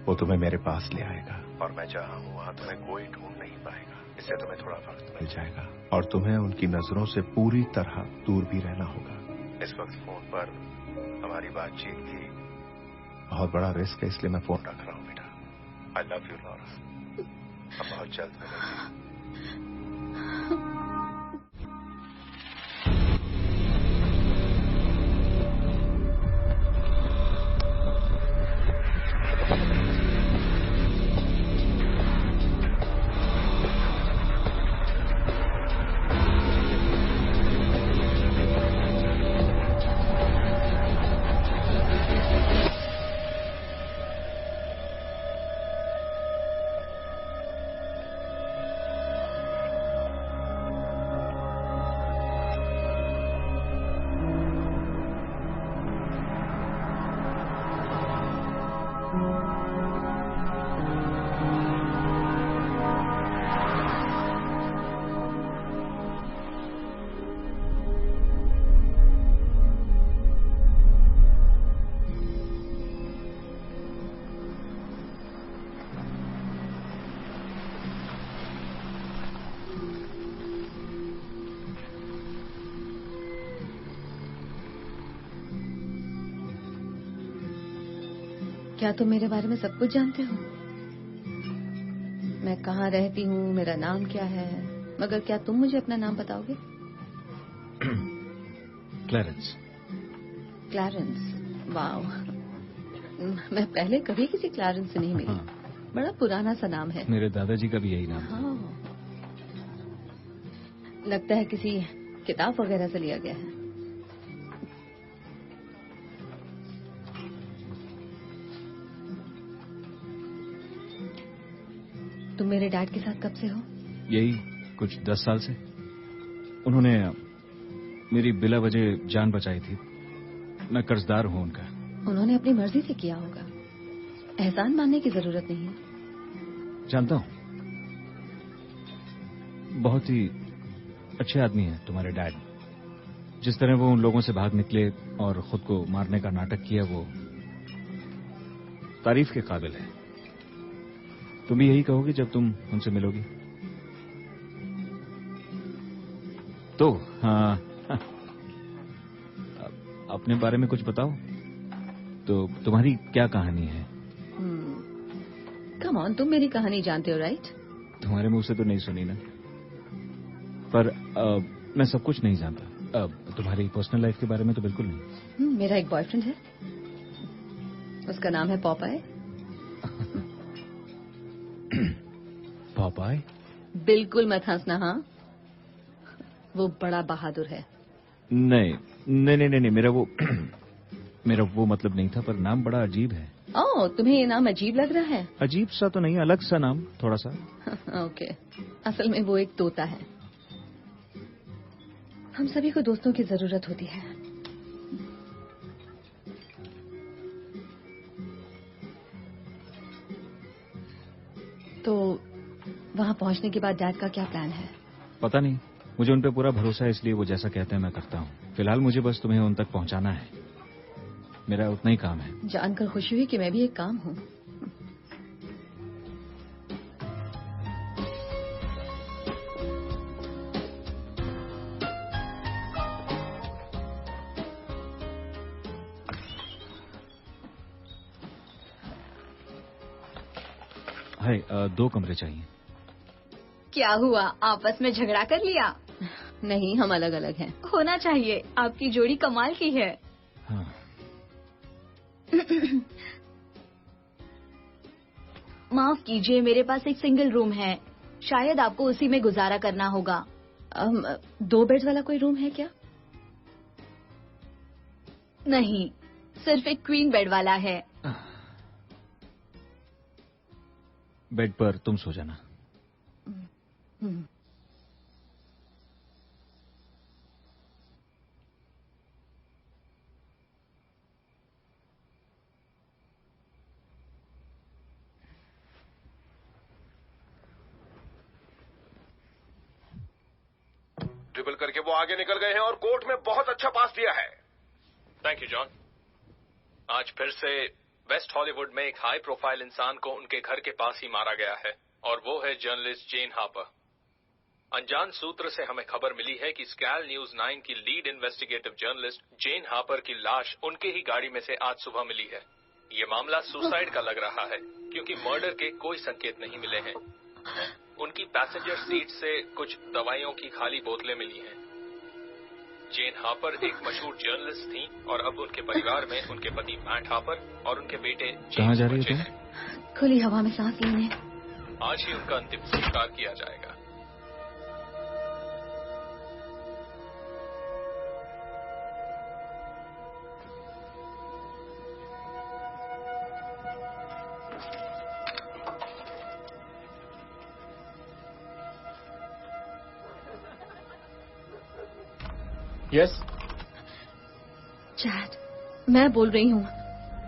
[SPEAKER 3] वो तुम्हें मेरे पास ले आएगा और मैं जहां हूं वहां तुम्हें कोई ढूंढ नहीं पाएगा। इससे तुम्हें थोड़ा वक्त मिल जाएगा और तुम्हें उनकी नजरों से पूरी तरह दूर भी रहना होगा। इस वक्त फोन पर हमारी बातचीत की बहुत बड़ा रिस्क है, इसलिए मैं फोन रख रहा हूं बेटा। I love you Laura. हम बहुत जल्द मिलेंगे।
[SPEAKER 6] क्या तुम मेरे बारे में सब कुछ जानते हो? मैं कहाँ रहती हूँ, मेरा नाम क्या है, मगर क्या तुम मुझे अपना नाम बताओगे?
[SPEAKER 11] क्लैरेंस।
[SPEAKER 6] Clarence, wow. मैं पहले कभी किसी क्लैरेंस से नहीं मिली। बड़ा पुराना सा नाम है।
[SPEAKER 11] मेरे दादाजी का भी यही नाम था।
[SPEAKER 6] हाँ, लगता है किसी किताब वगैरह से लिया गया है। तुम मेरे डैड के साथ कब से हो?
[SPEAKER 11] यही कुछ 10 साल से। उन्होंने मेरी बिला वजह जान बचाई थी। मैं कर्जदार हूँ उनका।
[SPEAKER 6] उन्होंने अपनी मर्जी से किया होगा। एहसान मानने की जरूरत नहीं है।
[SPEAKER 11] जानता हूं, बहुत ही अच्छे आदमी हैं तुम्हारे डैड। जिस तरह वो उन लोगों से भाग निकले और खुद को मारने का नाटक किया, वो तारीफ के काबिल है। तुम भी यही कहोगी जब तुम उनसे मिलोगी? तो हाँ, अपने बारे में कुछ बताओ। तो तुम्हारी क्या कहानी है?
[SPEAKER 6] कम ऑन, तुम मेरी कहानी जानते हो राइट?
[SPEAKER 11] तुम्हारे मुंह से तो नहीं सुनी ना, पर मैं सब कुछ नहीं जानता। तुम्हारी पर्सनल लाइफ के बारे में तो बिल्कुल नहीं।
[SPEAKER 6] मेरा एक बॉयफ्रेंड है, उसका नाम है पॉपाय।
[SPEAKER 11] पॉपाय?
[SPEAKER 6] बिल्कुल मत हंसना। हाँ, वो बड़ा बहादुर है।
[SPEAKER 11] नहीं नहीं नहीं नहीं, मेरा वो मतलब नहीं था, पर नाम बड़ा अजीब है।
[SPEAKER 6] ओह, तुम्हें ये नाम अजीब लग रहा है?
[SPEAKER 11] अजीब सा तो नहीं, अलग सा नाम थोड़ा सा।
[SPEAKER 6] ओके, असल में वो एक तोता है। हम सभी को दोस्तों की जरूरत होती है। तो वहां पहुंचने के बाद डैड का क्या प्लान है?
[SPEAKER 11] पता नहीं, मुझे उन पे पूरा भरोसा है, इसलिए वो जैसा कहते हैं मैं करता हूँ। फिलहाल मुझे बस तुम्हें उन तक पहुंचाना है, मेरा उतना ही काम है।
[SPEAKER 6] जानकर खुशी हुई कि मैं भी एक काम हूँ।
[SPEAKER 11] हाय, 2 कमरे चाहिए।
[SPEAKER 2] क्या हुआ, आपस में झगड़ा कर लिया?
[SPEAKER 6] नहीं, हम अलग अलग हैं।
[SPEAKER 2] होना चाहिए, आपकी जोड़ी कमाल की है।
[SPEAKER 11] हाँ।
[SPEAKER 2] माफ कीजिए, मेरे पास एक सिंगल रूम है, शायद आपको उसी में गुजारा करना होगा।
[SPEAKER 6] 2 बेड वाला कोई रूम है क्या?
[SPEAKER 2] नहीं, सिर्फ एक क्वीन बेड वाला है।
[SPEAKER 11] बेड पर तुम सो जाना।
[SPEAKER 3] ट्रिपल करके वो आगे निकल गए हैं और कोर्ट में बहुत अच्छा पास दिया है।
[SPEAKER 9] Thank you John. आज फिर से वेस्ट हॉलीवुड में एक हाई प्रोफाइल इंसान को उनके घर के पास ही मारा गया है, और वो है जर्नलिस्ट जेन हापर। अनजान सूत्र से हमें खबर मिली है कि स्कैल न्यूज 9 की लीड इन्वेस्टिगेटिव जर्नलिस्ट जेन हापर की लाश उनके ही गाड़ी में से आज सुबह मिली है। ये मामला सुसाइड का लग रहा है, क्योंकि मर्डर के कोई संकेत नहीं मिले हैं। उनकी पैसेंजर सीट से कुछ दवाइयों की खाली बोतलें मिली हैं। जेन हापर एक मशहूर जर्नलिस्ट थी, और अब उनके परिवार में उनके पति मैट हापर और उनके बेटे
[SPEAKER 11] कहाँ जा रही हो तुम?
[SPEAKER 6] खुली हवा में सांस लेने।
[SPEAKER 9] आज ही उनका अंतिम संस्कार किया जाएगा।
[SPEAKER 8] यस
[SPEAKER 6] चैट, मैं बोल रही हूँ।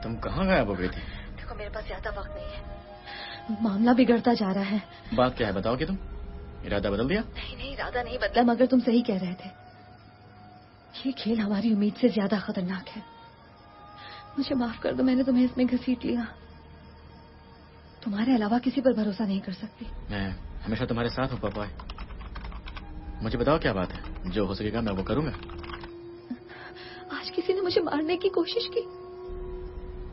[SPEAKER 8] तुम कहाँ गायब हो गई थी?
[SPEAKER 6] देखो, मेरे पास ज्यादा वक्त नहीं है, मामला बिगड़ता जा रहा है।
[SPEAKER 8] बात क्या है, बताओ कि तुम इरादा बदल दिया?
[SPEAKER 6] नहीं, इरादा नहीं बदला, मगर तुम सही कह रहे थे। ये खेल हमारी उम्मीद से ज्यादा खतरनाक है। मुझे माफ कर दो, मैंने तुम्हें इसमें घसीट लिया। तुम्हारे अलावा किसी पर भरोसा नहीं कर सकती।
[SPEAKER 8] मैं हमेशा तुम्हारे साथ हूँ पापा। मुझे बताओ क्या बात है, जो हो सकेगा मैं वो करूंगा।
[SPEAKER 6] आज किसी ने मुझे मारने की कोशिश की।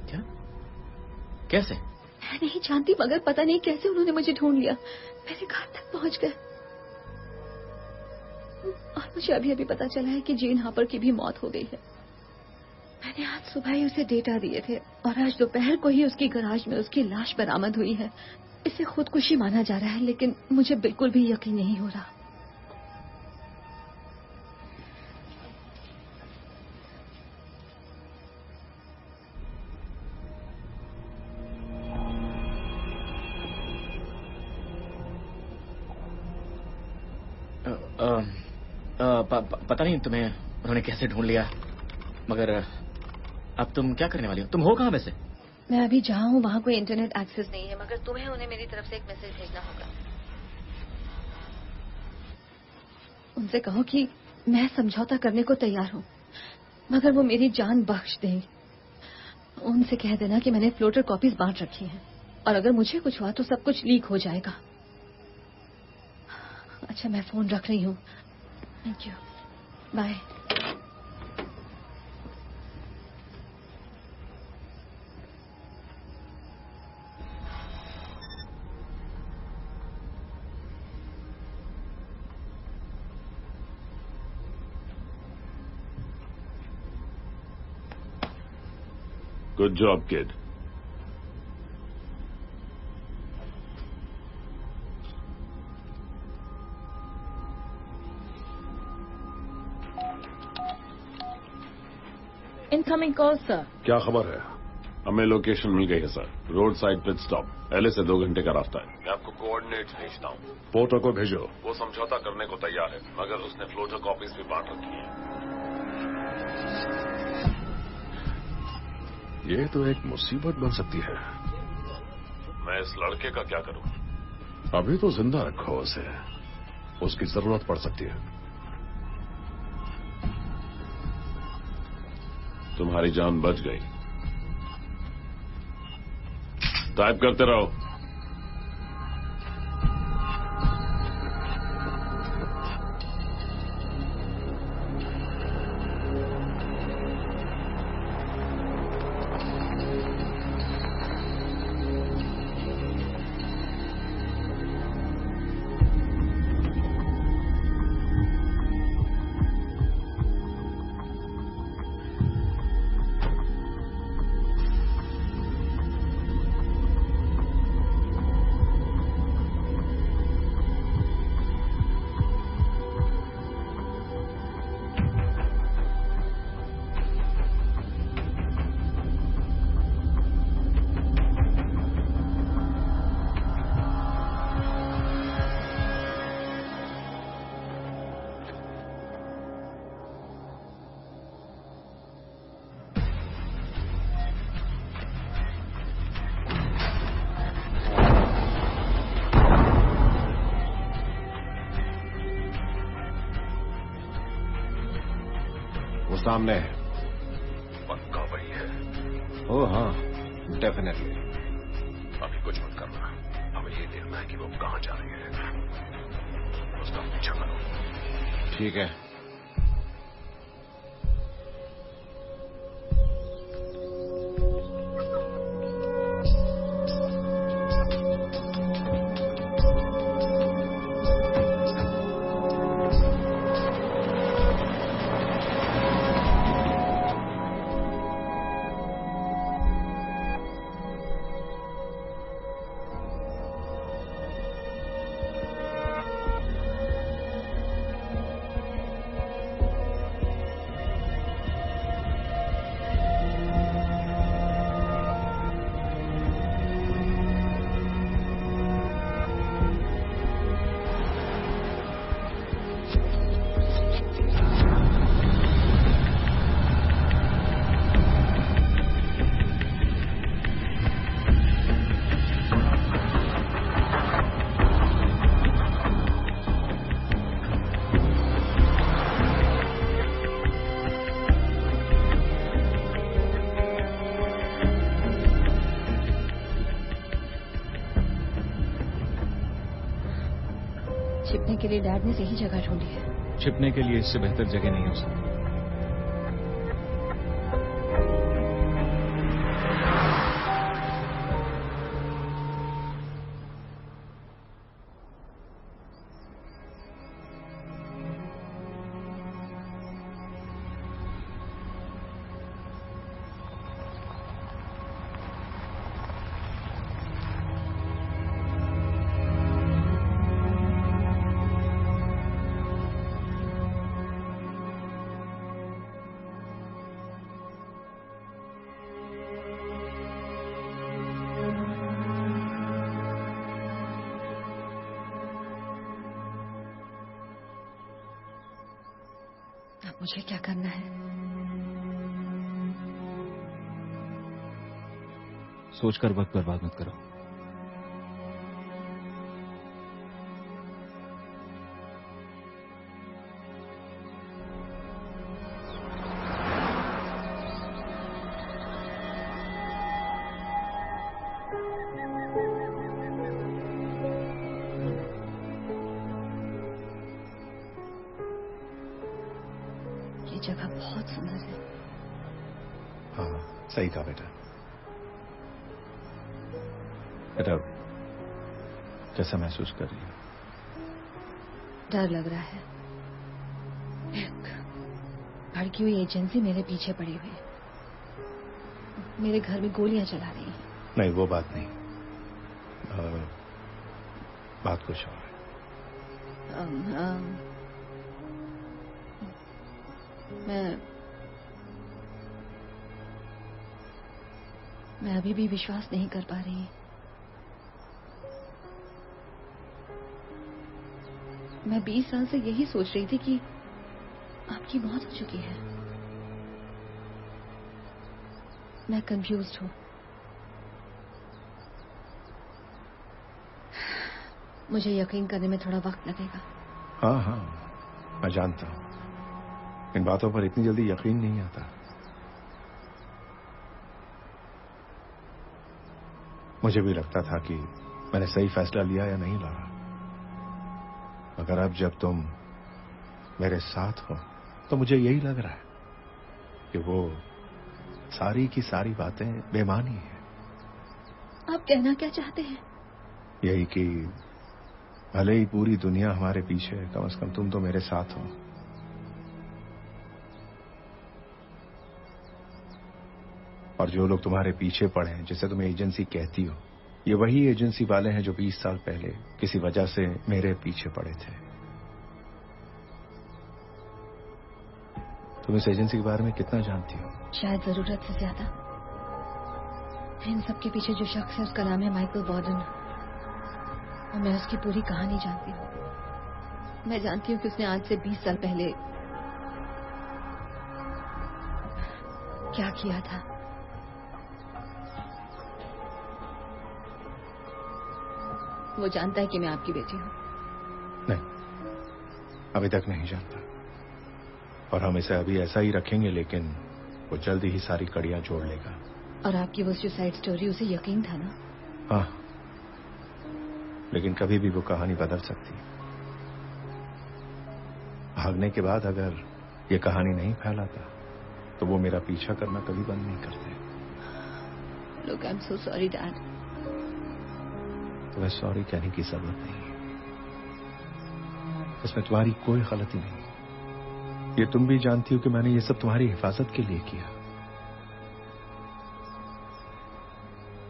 [SPEAKER 8] क्या? कैसे?
[SPEAKER 6] मैं नहीं जानती, मगर पता नहीं कैसे उन्होंने मुझे ढूंढ लिया, मेरे घर तक पहुंच गए। और मुझे अभी अभी पता चला है कि जेन हापर की भी मौत हो गई है। मैंने आज सुबह ही उसे डेटा दिए थे, और आज दोपहर को ही उसकी गैराज में उसकी लाश बरामद हुई है। इसे खुदकुशी माना जा रहा है, लेकिन मुझे बिल्कुल भी यकीन नहीं हो रहा।
[SPEAKER 8] पता नहीं तुम्हें उन्होंने कैसे ढूंढ लिया, मगर अब तुम क्या करने वाली हो? तुम हो कहाँ वैसे?
[SPEAKER 6] मैं अभी जहाँ हूँ वहाँ कोई इंटरनेट एक्सेस नहीं है, मगर तुम्हें उन्हें मेरी तरफ से एक मैसेज भेजना होगा। उनसे कहो कि मैं समझौता करने को तैयार हूँ, मगर वो मेरी जान बख्श दें। उनसे कह देना कि मैंने फ्लोटर कॉपीज बांट रखी हैं, और अगर मुझे कुछ हुआ तो सब कुछ लीक हो जाएगा। अच्छा, मैं फोन रख रही हूँ। Thank you, bye.
[SPEAKER 1] Good job, kid.
[SPEAKER 2] Incoming call sir.
[SPEAKER 4] क्या खबर है?
[SPEAKER 1] हमें लोकेशन मिल गई है sir. Road side pit stop, LA से 2 घंटे का रास्ता है। मैं आपको कोऑर्डिनेट्स भेजता हूँ।
[SPEAKER 4] पोर्टर को भेजो।
[SPEAKER 1] वो समझौता करने को तैयार है, मगर उसने फ्लोटर कॉपीज भी बांट रखी है।
[SPEAKER 4] ये तो एक मुसीबत बन सकती है।
[SPEAKER 1] मैं इस लड़के का क्या करूँ?
[SPEAKER 4] अभी तो जिंदा रखो उसे, उसकी जरूरत पड़ सकती है।
[SPEAKER 1] तुम्हारी जान बच गई। टाइप करते रहो।
[SPEAKER 3] वो सामने है।
[SPEAKER 4] पक्का वही है?
[SPEAKER 3] ओ हाँ, डेफिनेटली।
[SPEAKER 4] अभी कुछ मत करना, हमें ये देखना है कि वो कहाँ जा रही है। उसका पीछा करो।
[SPEAKER 3] ठीक है।
[SPEAKER 6] छिपने के लिए डैड ने सही जगह ढूंढी है।
[SPEAKER 11] छिपने के लिए इससे बेहतर जगह नहीं हो सकती।
[SPEAKER 6] अब मुझे क्या करना है?
[SPEAKER 11] सोचकर वक्त बर्बाद मत करो।
[SPEAKER 6] ये जगह बहुत सुंदर है।
[SPEAKER 3] हाँ, सही कहा बेटा। बेटा, कैसा महसूस कर रही है?
[SPEAKER 6] डर लग रहा है। एक भड़की हुई एजेंसी मेरे पीछे पड़ी हुई है। मेरे घर में गोलियां चला रही है।
[SPEAKER 3] नहीं, वो बात नहीं। बात कुछ और है। मैं अभी भी विश्वास नहीं कर पा रही। मैं 20 साल से यही सोच रही थी कि आपकी मौत हो चुकी है। मैं कंफ्यूज्ड हूं। मुझे यकीन करने में थोड़ा वक्त लगेगा। हाँ हाँ, मैं जानता हूं। इन बातों पर इतनी जल्दी यकीन नहीं आता। मुझे भी लगता था कि मैंने सही फैसला लिया या नहीं लिया, मगर अब जब तुम मेरे साथ हो तो मुझे यही लग रहा है कि वो सारी की सारी बातें बेमानी है।
[SPEAKER 6] आप कहना क्या चाहते हैं?
[SPEAKER 3] यही कि भले ही पूरी दुनिया हमारे पीछे है, कम से कम तुम तो मेरे साथ हो। और जो लोग तुम्हारे पीछे पड़े हैं, जिसे तुम एजेंसी कहती हो, ये वही एजेंसी वाले हैं जो 20 साल पहले किसी वजह से मेरे पीछे पड़े थे। तुम इस एजेंसी के बारे में कितना जानती हो?
[SPEAKER 6] शायद जरूरत से ज्यादा। इन सब के पीछे जो शख्स है उसका नाम है माइकल वार्डन, और मैं उसकी पूरी कहानी जानती हूँ। मैं जानती हूँ कि उसने आज से 20 साल पहले क्या किया था। वो जानता है कि मैं आपकी बेटी हूँ।
[SPEAKER 3] नहीं, अभी तक नहीं जानता, और हम इसे अभी ऐसा ही रखेंगे, लेकिन वो जल्दी ही सारी कड़ियां जोड़ लेगा।
[SPEAKER 6] और आपकी वो सुसाइड स्टोरी, उसे यकीन था ना?
[SPEAKER 3] हाँ, लेकिन कभी भी वो कहानी बदल सकती है। भागने के बाद अगर ये कहानी नहीं फैलाता तो वो मेरा पीछा करना कभी बंद नहीं करते।
[SPEAKER 6] Look, I'm so sorry, Dad.
[SPEAKER 3] तुम्हें सॉरी कहने की जरूरत नहीं है। इसमें तुम्हारी कोई गलती नहीं। ये तुम भी जानती हो कि मैंने ये सब तुम्हारी हिफाजत के लिए किया,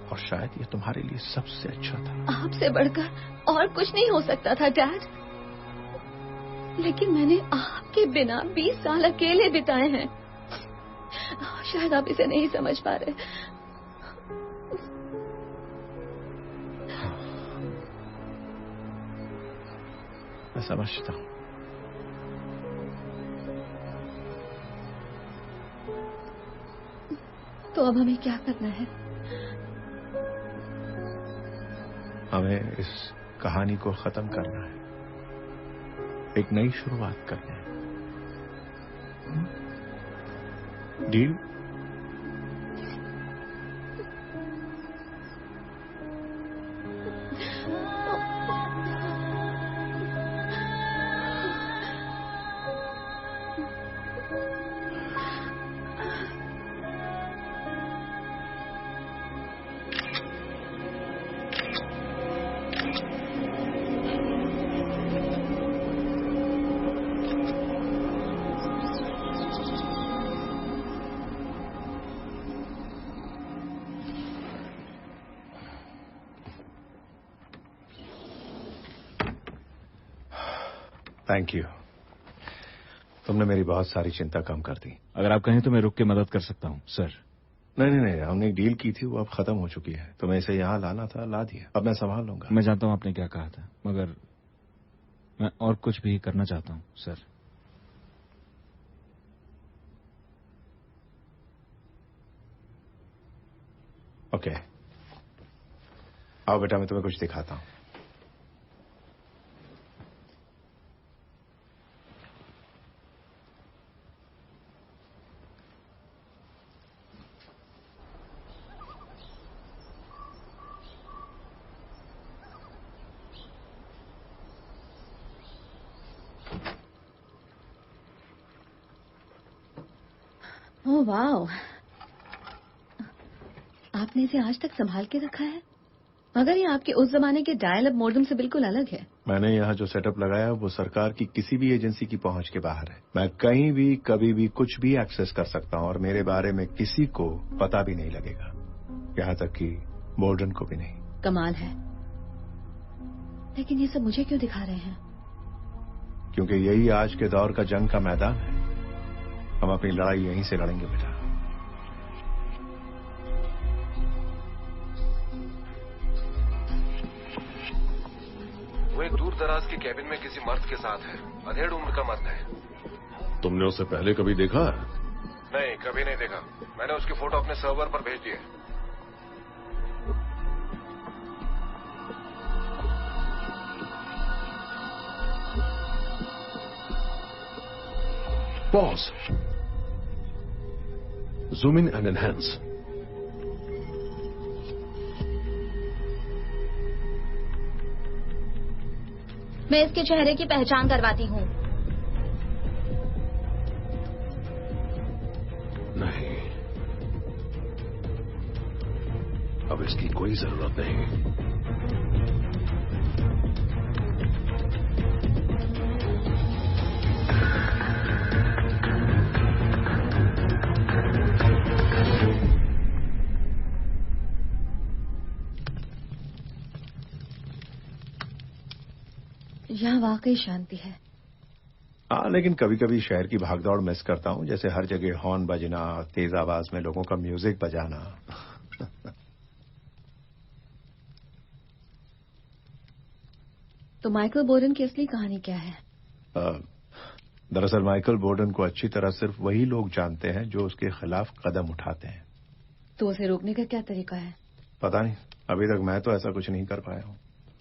[SPEAKER 3] और शायद ये तुम्हारे लिए सबसे अच्छा था।
[SPEAKER 6] आपसे बढ़कर और कुछ नहीं हो सकता था, डैड। लेकिन मैंने आपके बिना 20 साल अकेले बिताए हैं। शायद आप इसे नहीं समझ पा रहे।
[SPEAKER 3] मैं समझता हूं।
[SPEAKER 6] तो अब हमें क्या करना है?
[SPEAKER 3] हमें इस कहानी को खत्म करना है, एक नई शुरुआत करनी है। डील? Thank you. तुमने मेरी बहुत सारी चिंता कम कर दी।
[SPEAKER 11] अगर आप कहें तो मैं रुक के मदद कर सकता हूँ, सर।
[SPEAKER 3] नहीं, हमने एक डील की थी, वो अब खत्म हो चुकी है। तुम्हें इसे यहाँ लाना था, ला दिया। अब मैं संभाल लूंगा।
[SPEAKER 11] मैं जानता हूँ आपने क्या कहा था, मगर मैं और कुछ भी करना चाहता हूँ, सर।
[SPEAKER 3] ओके, आओ बेटा, मैं तुम्हें कुछ दिखाता हूं।
[SPEAKER 6] ओह वाओ, आपने इसे आज तक संभाल के रखा है, मगर ये आपके उस जमाने के डायल अप मॉडेम से बिल्कुल अलग है।
[SPEAKER 3] मैंने यहाँ जो सेटअप लगाया वो सरकार की किसी भी एजेंसी की पहुंच के बाहर है। मैं कहीं भी कभी भी कुछ भी एक्सेस कर सकता हूँ और मेरे बारे में किसी को पता भी नहीं लगेगा, यहाँ तक कि बोर्डन को भी नहीं।
[SPEAKER 6] कमाल है, लेकिन ये सब मुझे क्यों दिखा रहे हैं?
[SPEAKER 3] क्योंकि यही आज के दौर का जंग का मैदान है। हम अपनी लड़ाई यहीं से लड़ेंगे बेटा।
[SPEAKER 4] वो एक दूर दराज के कैबिन में किसी मर्द के साथ है। अधेड़ उम्र का मर्द है।
[SPEAKER 1] तुमने उसे पहले कभी देखा?
[SPEAKER 4] नहीं, कभी नहीं देखा। मैंने उसकी फोटो अपने सर्वर पर भेज दी है।
[SPEAKER 1] Pause. Zoom in and enhance.
[SPEAKER 10] मैं इसके चेहरे की पहचान करवाती हूँ।
[SPEAKER 1] नहीं, अब इसकी कोई जरूरत नहीं।
[SPEAKER 6] यहाँ वाकई शांति है।
[SPEAKER 3] हाँ, लेकिन कभी कभी शहर की भागदौड़ मिस करता हूँ, जैसे हर जगह हॉर्न बजना, तेज आवाज में लोगों का म्यूजिक बजाना।
[SPEAKER 6] तो माइकल बोर्डन की असली कहानी क्या है?
[SPEAKER 3] दरअसल माइकल बोर्डन को अच्छी तरह सिर्फ वही लोग जानते हैं जो उसके खिलाफ कदम उठाते हैं।
[SPEAKER 6] तो उसे रोकने का क्या तरीका है?
[SPEAKER 3] पता नहीं, अभी तक मैं तो ऐसा कुछ नहीं कर पाया हूँ।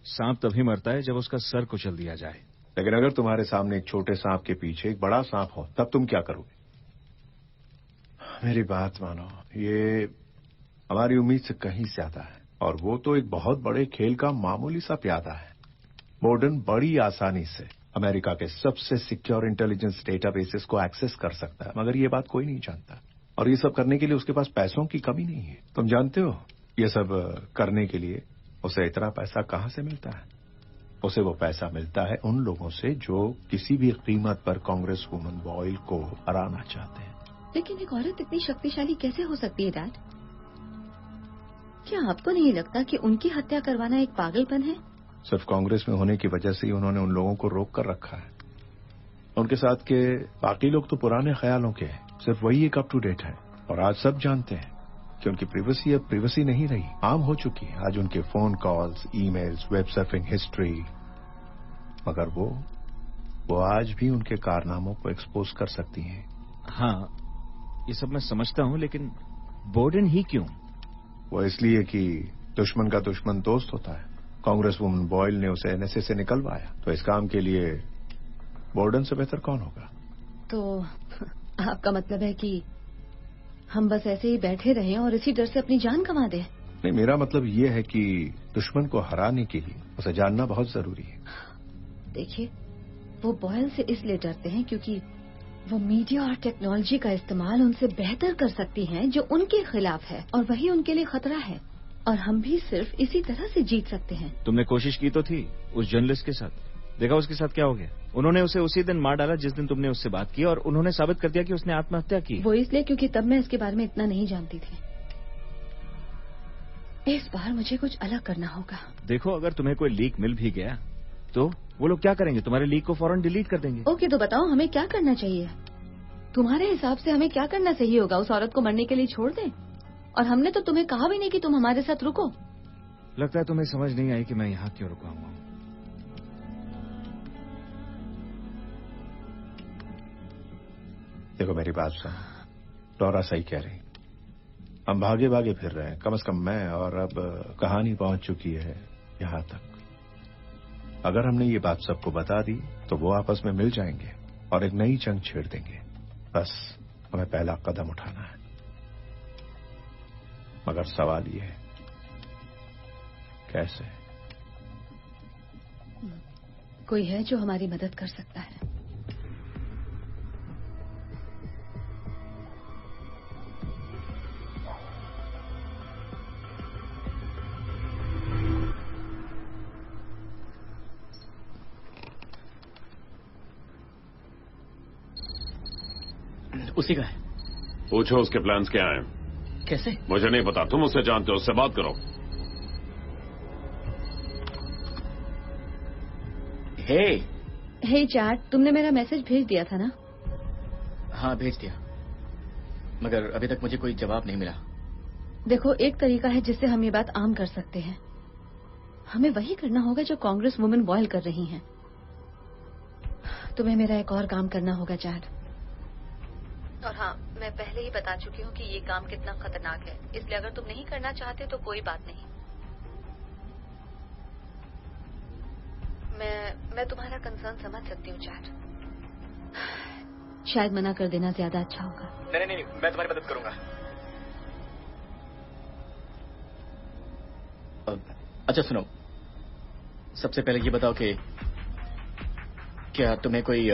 [SPEAKER 11] सांप तभी मरता है जब उसका सर कुचल दिया जाए।
[SPEAKER 3] लेकिन अगर तुम्हारे सामने एक छोटे सांप के पीछे एक बड़ा सांप हो, तब तुम क्या करोगे? मेरी बात मानो, ये हमारी उम्मीद से कहीं ज्यादा है, और वो तो एक बहुत बड़े खेल का मामूली सा प्यादा है। बोर्डन बड़ी आसानी से अमेरिका के सबसे सिक्योर इंटेलिजेंस डेटाबेसेस को एक्सेस कर सकता है, मगर ये बात कोई नहीं जानता। और ये सब करने के लिए उसके पास पैसों की कमी नहीं है। तुम जानते हो ये सब करने के लिए उसे इतना पैसा कहां से मिलता है? उसे वो पैसा मिलता है उन लोगों से जो किसी भी कीमत पर कांग्रेस वुमन बॉयल को हराना चाहते हैं।
[SPEAKER 6] लेकिन एक औरत इतनी शक्तिशाली कैसे हो सकती है डैड? क्या आपको नहीं लगता कि उनकी हत्या करवाना एक पागलपन है?
[SPEAKER 3] सिर्फ कांग्रेस में होने की वजह से ही उन्होंने उन लोगों को रोक कर रखा है। उनके साथ के बाकी लोग तो पुराने ख्यालों के हैं, सिर्फ वही एक अप टू डेट है। और आज सब जानते हैं कि उनकी प्रिवेसी अब प्रिवेसी नहीं रही, आम हो चुकी है। आज उनके phone calls, emails, web surfing history, मगर वो आज भी उनके कारनामों को एक्सपोज कर सकती हैं।
[SPEAKER 11] हाँ, ये सब मैं समझता हूँ, लेकिन बोर्डन ही क्यों?
[SPEAKER 3] वो इसलिए कि दुश्मन का दुश्मन दोस्त होता है। कांग्रेस वुमन बॉयल ने उसे एनएसए से निकलवाया, तो इस काम के लिए बोर्डन से बेहतर कौन होगा?
[SPEAKER 6] तो आपका मतलब है कि हम बस ऐसे ही बैठे रहें और इसी डर से अपनी जान गंवा दें?
[SPEAKER 3] नहीं, मेरा मतलब ये है कि दुश्मन को हराने के लिए उसे जानना बहुत जरूरी है।
[SPEAKER 6] देखिए, वो बॉयल से इसलिए डरते हैं क्योंकि वो मीडिया और टेक्नोलॉजी का इस्तेमाल उनसे बेहतर कर सकती हैं जो उनके खिलाफ है, और वही उनके लिए खतरा है। और हम भी सिर्फ इसी तरह से जीत सकते हैं।
[SPEAKER 11] तुमने कोशिश की तो थी उस जर्नलिस्ट के साथ, देखा उसके साथ क्या हो गया? उन्होंने उसे उसी दिन मार डाला जिस दिन तुमने उससे बात की, और उन्होंने साबित कर दिया कि उसने आत्महत्या की।
[SPEAKER 6] वो इसलिए क्योंकि तब मैं इसके बारे में इतना नहीं जानती थी। इस बार मुझे कुछ अलग करना होगा।
[SPEAKER 11] देखो, अगर तुम्हें कोई लीक मिल भी गया तो वो लोग क्या करेंगे? तुम्हारे लीक को फौरन डिलीट कर देंगे।
[SPEAKER 6] ओके, तो बताओ हमें क्या करना चाहिए? तुम्हारे हिसाब से हमें क्या करना सही होगा? उस औरत को मरने के लिए छोड़ दें? और हमने तो तुम्हें कहा भी नहीं कि तुम हमारे साथ रुको।
[SPEAKER 11] लगता है तुम्हें समझ नहीं आई कि मैं यहाँ क्यों रुका हूँ।
[SPEAKER 3] देखो मेरी बात सुन, डोरा सही कह रही। हम भागे भागे फिर रहे हैं, कम से कम मैं, और अब कहानी पहुंच चुकी है यहां तक। अगर हमने ये बात सबको बता दी तो वो आपस में मिल जाएंगे और एक नई जंग छेड़ देंगे। बस हमें पहला कदम उठाना है। मगर सवाल ये है, कैसे?
[SPEAKER 6] कोई है जो हमारी मदद कर सकता है।
[SPEAKER 8] उसी का है।
[SPEAKER 12] पूछो उसके प्लान्स क्या हैं।
[SPEAKER 8] कैसे?
[SPEAKER 12] मुझे नहीं पता, तुम उससे जानते हो, उससे बात करो।
[SPEAKER 6] हे चैट, तुमने मेरा मैसेज भेज दिया था ना?
[SPEAKER 8] हाँ, भेज दिया, मगर अभी तक मुझे कोई जवाब नहीं मिला।
[SPEAKER 6] देखो, एक तरीका है जिससे हम ये बात आम कर सकते हैं। हमें वही करना होगा जो कांग्रेस वुमेन बॉयल कर रही हैं। तुम्हें मेरा एक और काम करना होगा चैट। और हाँ, मैं पहले ही बता चुकी हूँ कि ये काम कितना खतरनाक है, इसलिए अगर तुम नहीं करना चाहते तो कोई बात नहीं। मैं तुम्हारा कंसर्न समझ सकती हूँ चैट। शायद मना कर देना ज्यादा अच्छा होगा।
[SPEAKER 8] नहीं, मैं तुम्हारी मदद करूंगा। अच्छा सुनो, सबसे पहले ये बताओ कि क्या तुम्हें कोई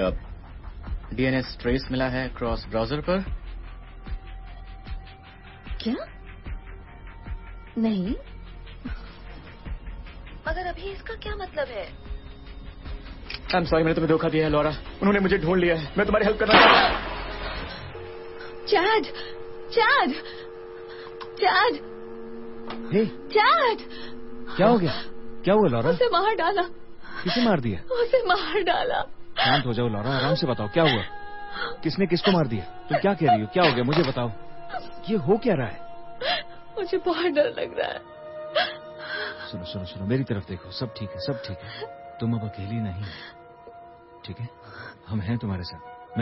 [SPEAKER 8] डीएनएस ट्रेस मिला है क्रॉस ब्राउजर पर?
[SPEAKER 6] क्या? नहीं, मगर अभी इसका क्या मतलब है?
[SPEAKER 8] आई एम सॉरी, मैंने तुम्हें धोखा दिया है लॉरा। उन्होंने मुझे ढूंढ लिया है। मैं तुम्हारी हेल्प करना चाहता हूं।
[SPEAKER 6] चैट, चैट, चैट, चैट,
[SPEAKER 11] क्या हो गया? क्या हुआ लॉरा?
[SPEAKER 6] उसे मार डाला।
[SPEAKER 11] किसे मार दिया?
[SPEAKER 6] उसे मार डाला।
[SPEAKER 11] शांत हो जाओ लॉरा, आराम से बताओ क्या हुआ। किसने किसको मार दिया? तुम क्या कह रही हो? क्या हो गया मुझे बताओ। ये हो क्या रहा है?
[SPEAKER 6] मुझे बहुत डर लग रहा है।
[SPEAKER 11] सुनो सुनो सुनो, मेरी तरफ देखो, सब ठीक है, सब ठीक है। तुम अब अकेली नहीं, ठीक है? हम हैं तुम्हारे साथ।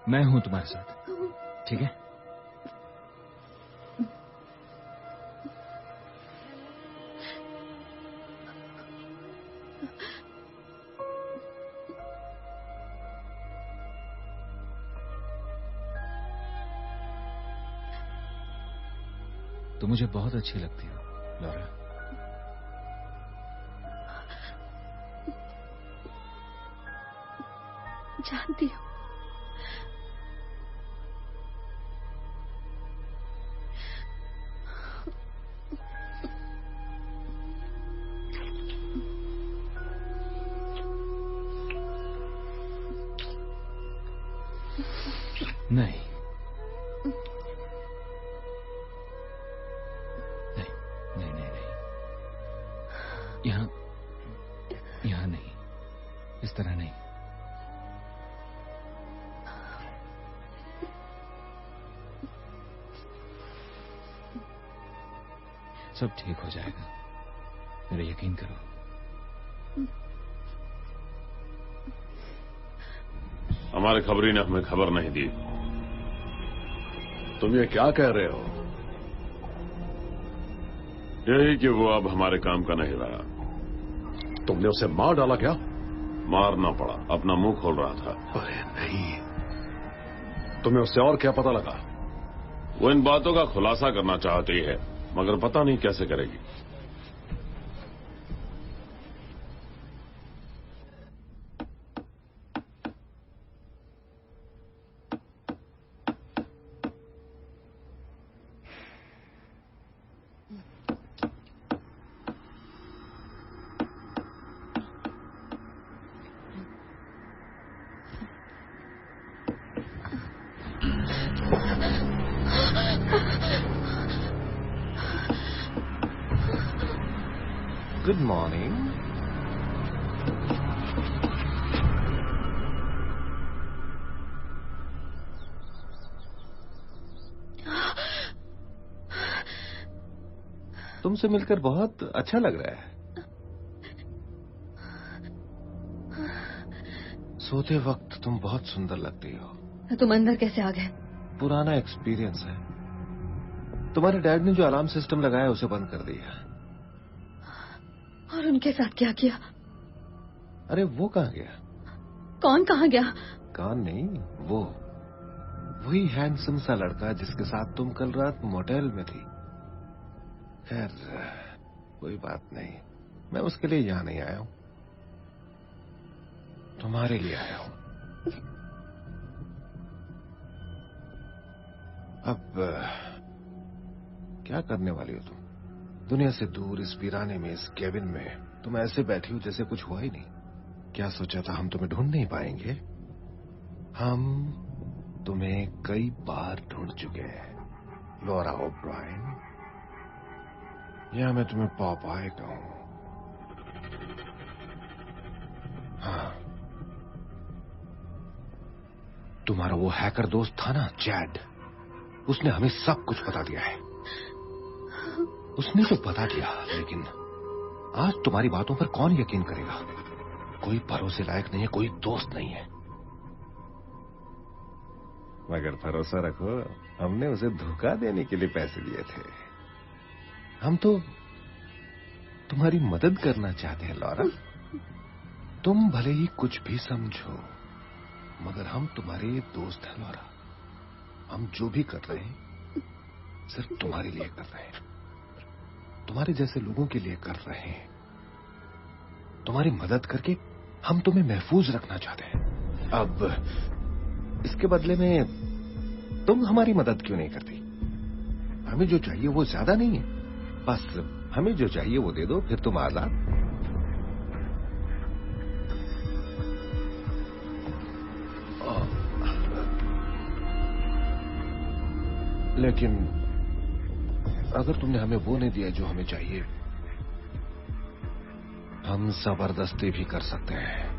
[SPEAKER 11] मैं हूं तुम्हारे साथ, ठीक है? तुम मुझे बहुत अच्छी लगती हो लॉरा।
[SPEAKER 6] जानती हूँ।
[SPEAKER 11] नहीं, यहाँ नहीं, इस तरह नहीं। सब ठीक हो जाएगा, मेरा यकीन करो।
[SPEAKER 12] हमारे खबरी ने हमें खबर नहीं दी।
[SPEAKER 4] तुम ये क्या कह रहे हो?
[SPEAKER 12] यही कि वो अब हमारे काम का नहीं रहा।
[SPEAKER 4] तुमने उसे मार डाला क्या?
[SPEAKER 12] मारना पड़ा, अपना मुंह खोल रहा था।
[SPEAKER 4] अरे नहीं, तुम्हें उससे और क्या पता लगा?
[SPEAKER 12] वो इन बातों का खुलासा करना चाहती है, मगर पता नहीं कैसे करेगी।
[SPEAKER 3] Good morning. तुमसे मिलकर बहुत अच्छा लग रहा है। सोते वक्त तुम बहुत सुंदर लगती हो।
[SPEAKER 6] तुम अंदर कैसे आ गए?
[SPEAKER 3] पुराना एक्सपीरियंस है। तुम्हारे डैड ने जो अलार्म सिस्टम लगाया उसे बंद कर दिया।
[SPEAKER 6] और उनके साथ क्या किया?
[SPEAKER 3] अरे वो कहाँ गया?
[SPEAKER 6] कौन कहाँ गया?
[SPEAKER 3] कौन नहीं, वो वही हैंडसम सा लड़का जिसके साथ तुम कल रात मोटेल में थी। खैर कोई बात नहीं, मैं उसके लिए यहां नहीं आया हूं, तुम्हारे लिए आया हूं। अब क्या करने वाली हो तुम? दुनिया से दूर इस वीराने में, इस केबिन में तुम ऐसे बैठी हो जैसे कुछ हुआ ही नहीं। क्या सोचा था हम तुम्हें ढूंढ नहीं पाएंगे? हम तुम्हें कई बार ढूंढ चुके हैं लॉरा ओब्रायन, या मैं तुम्हें पॉपाय कहूं। हाँ, तुम्हारा वो हैकर दोस्त था ना चैड, उसने हमें सब कुछ बता दिया है। उसने तो बता दिया, लेकिन आज तुम्हारी बातों पर कौन यकीन करेगा? कोई भरोसे लायक नहीं है, कोई दोस्त नहीं है। मगर भरोसा रखो, हमने उसे धोखा देने के लिए पैसे दिए थे। हम तो तुम्हारी मदद करना चाहते हैं लॉरा। तुम भले ही कुछ भी समझो, मगर हम तुम्हारे दोस्त हैं लॉरा। हम जो भी कर रहे हैं सिर्फ तुम्हारे लिए कर रहे हैं, तुम्हारे जैसे लोगों के लिए कर रहे हैं। तुम्हारी मदद करके हम तुम्हें महफूज रखना चाहते हैं। अब इसके बदले में तुम हमारी मदद क्यों नहीं करती? हमें जो चाहिए वो ज्यादा नहीं है, बस हमें जो चाहिए वो दे दो, फिर तुम आजाद। लेकिन अगर तुमने हमें वो नहीं दिया जो हमें चाहिए, हम जबरदस्ती भी कर सकते हैं।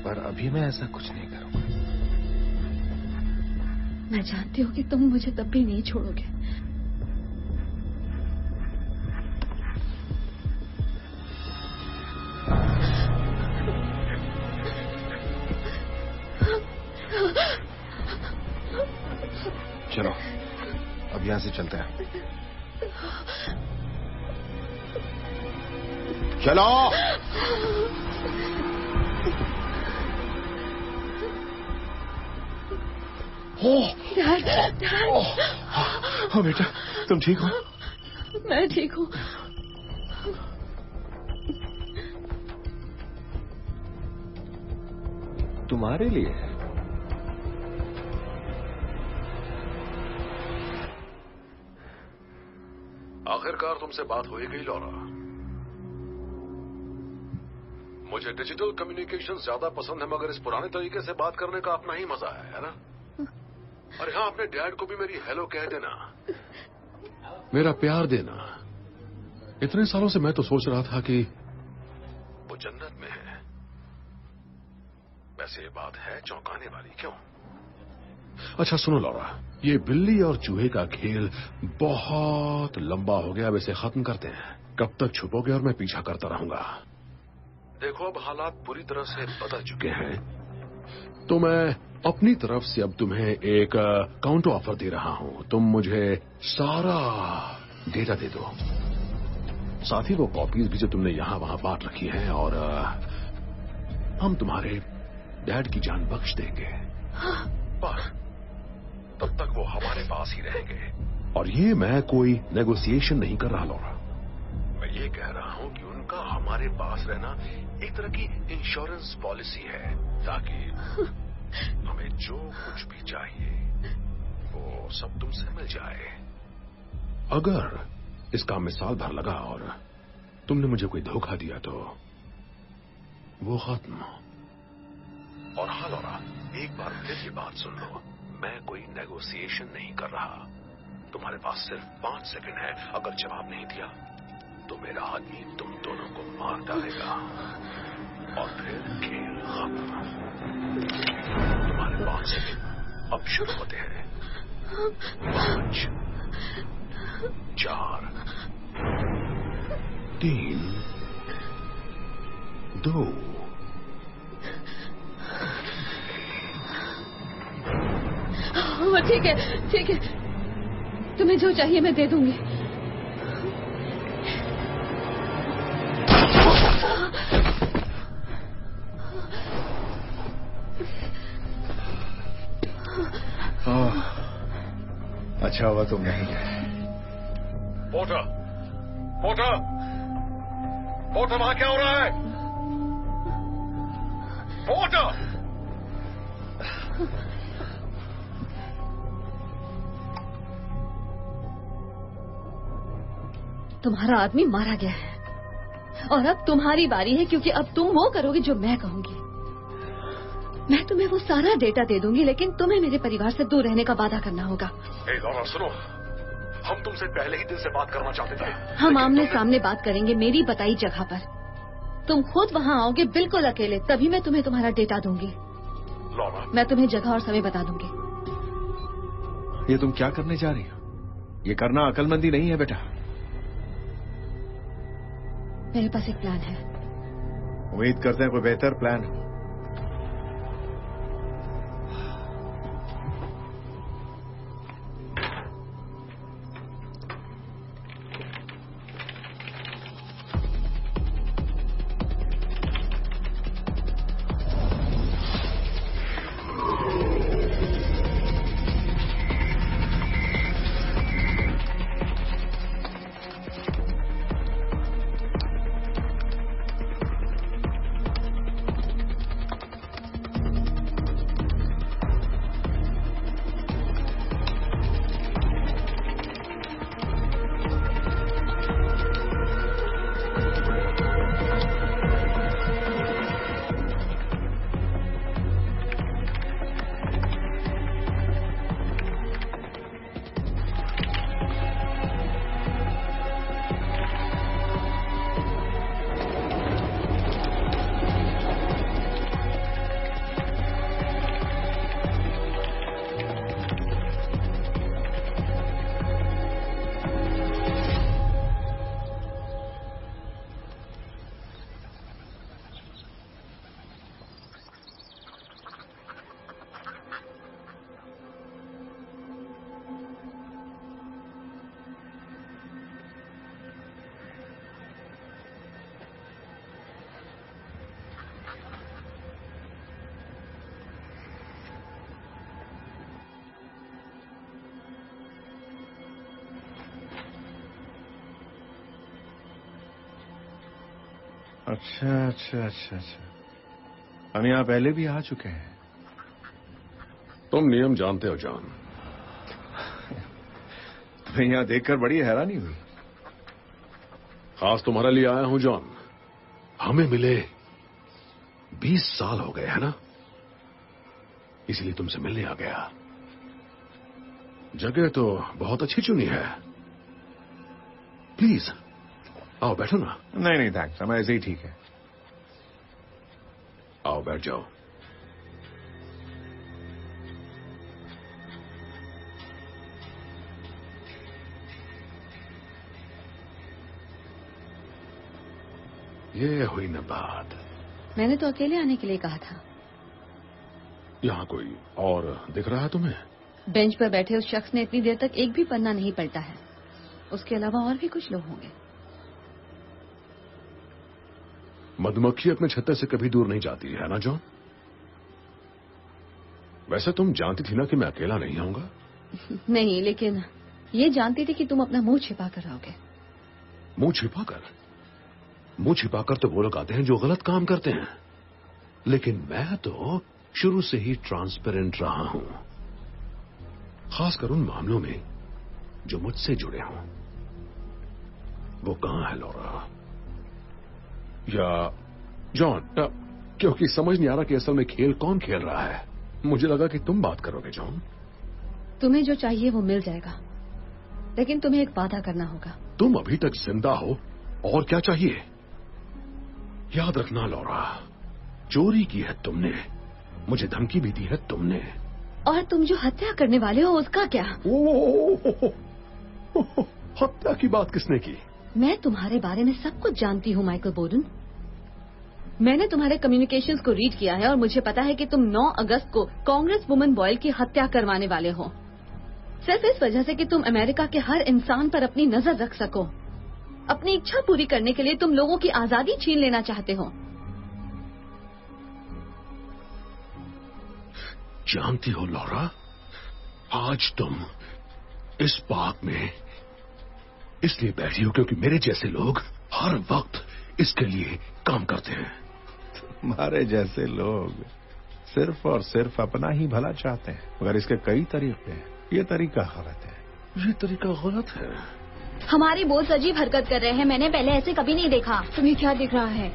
[SPEAKER 3] पर अभी मैं ऐसा कुछ नहीं करूंगा।
[SPEAKER 6] मैं जानती हूँ कि तुम मुझे तब भी नहीं छोड़ोगे।
[SPEAKER 3] चलो अब यहां से चलते हैं। चलो।
[SPEAKER 6] डैड,
[SPEAKER 3] हाँ बेटा, तुम ठीक हो?
[SPEAKER 6] मैं ठीक हूँ।
[SPEAKER 3] तुम्हारे लिए
[SPEAKER 4] आखिरकार तुमसे बात हो ही गई लॉरा। मुझे डिजिटल कम्युनिकेशन ज्यादा पसंद है, मगर इस पुराने तरीके से बात करने का अपना ही मजा है ना? अरे हाँ, अपने डैड को भी मेरी हेलो कह देना,
[SPEAKER 13] मेरा प्यार देना। इतने सालों से मैं तो सोच रहा था कि
[SPEAKER 4] वो जन्नत में है। वैसे ये बात है चौंकाने वाली, क्यों?
[SPEAKER 13] अच्छा सुनो लॉरा, ये बिल्ली और चूहे का खेल बहुत लंबा हो गया। अब इसे खत्म करते हैं। कब तक छुपोगे और मैं पीछा करता रहूंगा?
[SPEAKER 4] देखो, अब हालात पूरी तरह से बदल चुके हैं,
[SPEAKER 13] तो मैं अपनी तरफ से अब तुम्हें एक काउंटर ऑफर दे रहा हूं। तुम मुझे सारा डेटा दे दो, साथ ही वो कॉपीज भी जो तुमने यहां वहां बांट रखी हैं, और हम तुम्हारे डैड की जान बख्श देंगे।
[SPEAKER 4] पर तब तक वो हमारे पास ही रहेंगे।
[SPEAKER 13] और ये मैं कोई नेगोशिएशन नहीं कर रहा लॉरा।
[SPEAKER 4] मैं ये कह रहा हूं कि उनका हमारे पास रहना एक तरह की इंश्योरेंस पॉलिसी है, ताकि हमें जो कुछ भी चाहिए वो सब तुमसे मिल जाए।
[SPEAKER 13] अगर इस काम में साल भर लगा और तुमने मुझे कोई धोखा दिया तो वो खत्म।
[SPEAKER 4] और हाँ लॉरा, एक बार फिर ये बात सुन लो, मैं कोई नेगोशिएशन नहीं कर रहा। तुम्हारे पास सिर्फ 5 सेकंड है। अगर जवाब नहीं दिया तो मेरा आदमी तुम दोनों को मार डालेगा और फिर खेल खत्म। तुम्हारे 5 सेकंड अब शुरू होते हैं। 5, 4, 3, 2,
[SPEAKER 6] ठीक है, ठीक है, तुम्हें जो चाहिए मैं दे दूंगी।
[SPEAKER 3] अच्छा हुआ तुम नहीं गए।
[SPEAKER 13] पोर्टर, पोर्टर, पोर्टर, वहां क्या हो रहा है? पोर्टर!
[SPEAKER 6] तुम्हारा आदमी मारा गया है और अब तुम्हारी बारी है, क्योंकि अब तुम वो करोगे जो मैं कहूंगी। मैं तुम्हें वो सारा डेटा दे दूंगी, लेकिन तुम्हें मेरे परिवार से दूर रहने का वादा करना होगा।
[SPEAKER 13] लॉरा सुनो, हम तुमसे पहले ही दिन से बात करना चाहते थे।
[SPEAKER 6] हम आमने सामने बात करेंगे मेरी बताई जगह पर। तुम खुद वहां आओगे बिल्कुल अकेले, तभी मैं तुम्हें तुम्हारा डेटा दूंगी।
[SPEAKER 13] लॉरा,
[SPEAKER 6] मैं तुम्हें जगह और समय बता दूंगी।
[SPEAKER 3] ये तुम क्या करने जा रही हो? ये करना अकलमंदी नहीं है बेटा।
[SPEAKER 6] मेरे पास एक प्लान है।
[SPEAKER 3] उम्मीद करते हैं कोई बेहतर प्लान हो। अच्छा अच्छा अच्छा अच्छा, हम यहाँ पहले भी आ चुके हैं।
[SPEAKER 13] तुम नियम जानते हो जॉन।
[SPEAKER 3] तुम्हें यहाँ देखकर बड़ी हैरानी हुई।
[SPEAKER 13] खास तुम्हारे लिए आया हूं जॉन। हमें मिले 20 साल हो गए है ना, इसलिए तुमसे मिलने आ गया। जगह तो बहुत अच्छी चुनी है। प्लीज आओ बैठो ना।
[SPEAKER 3] नहीं नहीं थैंक्स, हम ऐसे ही ठीक है।
[SPEAKER 13] आओ बैठ जाओ। ये हुई न बात।
[SPEAKER 6] मैंने तो अकेले आने के लिए कहा था।
[SPEAKER 13] यहाँ कोई और दिख रहा है तुम्हें?
[SPEAKER 6] बेंच पर बैठे उस शख्स ने इतनी देर तक एक भी पन्ना नहीं पलटा है। उसके अलावा और भी कुछ लोग होंगे।
[SPEAKER 13] मधुमक्खी अपने छत्ते से कभी दूर नहीं जाती है ना जॉन? वैसे तुम जानती थी ना कि मैं अकेला नहीं आऊंगा?
[SPEAKER 6] नहीं, लेकिन ये जानती थी कि तुम अपना मुंह छिपा कर आओगे।
[SPEAKER 13] मुंह छिपाकर? मुंह छिपाकर तो वो लोग आते हैं जो गलत काम करते हैं, लेकिन मैं तो शुरू से ही ट्रांसपेरेंट रहा हूं, खासकर उन मामलों में जो मुझसे जुड़े हों। वो कहां है लॉरा? या जॉन, क्योंकि समझ नहीं आ रहा कि असल में खेल कौन खेल रहा है। मुझे लगा कि तुम बात करोगे जॉन।
[SPEAKER 6] तुम्हें जो चाहिए वो मिल जाएगा, लेकिन तुम्हें एक वादा करना होगा।
[SPEAKER 13] तुम अभी तक जिंदा हो और क्या चाहिए? याद रखना लॉरा, चोरी की है तुमने, मुझे धमकी भी दी है तुमने।
[SPEAKER 6] और तुम जो हत्या करने वाले हो उसका क्या?
[SPEAKER 13] हत्या की बात किसने की?
[SPEAKER 6] मैं तुम्हारे बारे में सब कुछ जानती हूँ माइकल बोर्डन। मैंने तुम्हारे कम्युनिकेशंस को रीड किया है और मुझे पता है कि तुम 9 अगस्त को कांग्रेस वुमन बॉयल की हत्या करवाने वाले हो। सिर्फ इस वजह से कि तुम अमेरिका के हर इंसान पर अपनी नजर रख सको। अपनी इच्छा पूरी करने के लिए तुम लोगों की आजादी छीन लेना चाहते हो।
[SPEAKER 13] जानती हो लॉरा, आज तुम इस बाग में इसलिए बैठी हो क्योंकि मेरे जैसे लोग हर वक्त इसके लिए काम करते हैं।
[SPEAKER 3] तुम्हारे जैसे लोग सिर्फ और सिर्फ अपना ही भला चाहते हैं, मगर इसके कई तरीके हैं। ये तरीका गलत है।
[SPEAKER 13] ये तरीका गलत है।
[SPEAKER 2] हमारे बॉस अजीब हरकत कर रहे हैं, मैंने पहले ऐसे कभी नहीं देखा। तुम्हें क्या दिख रहा है?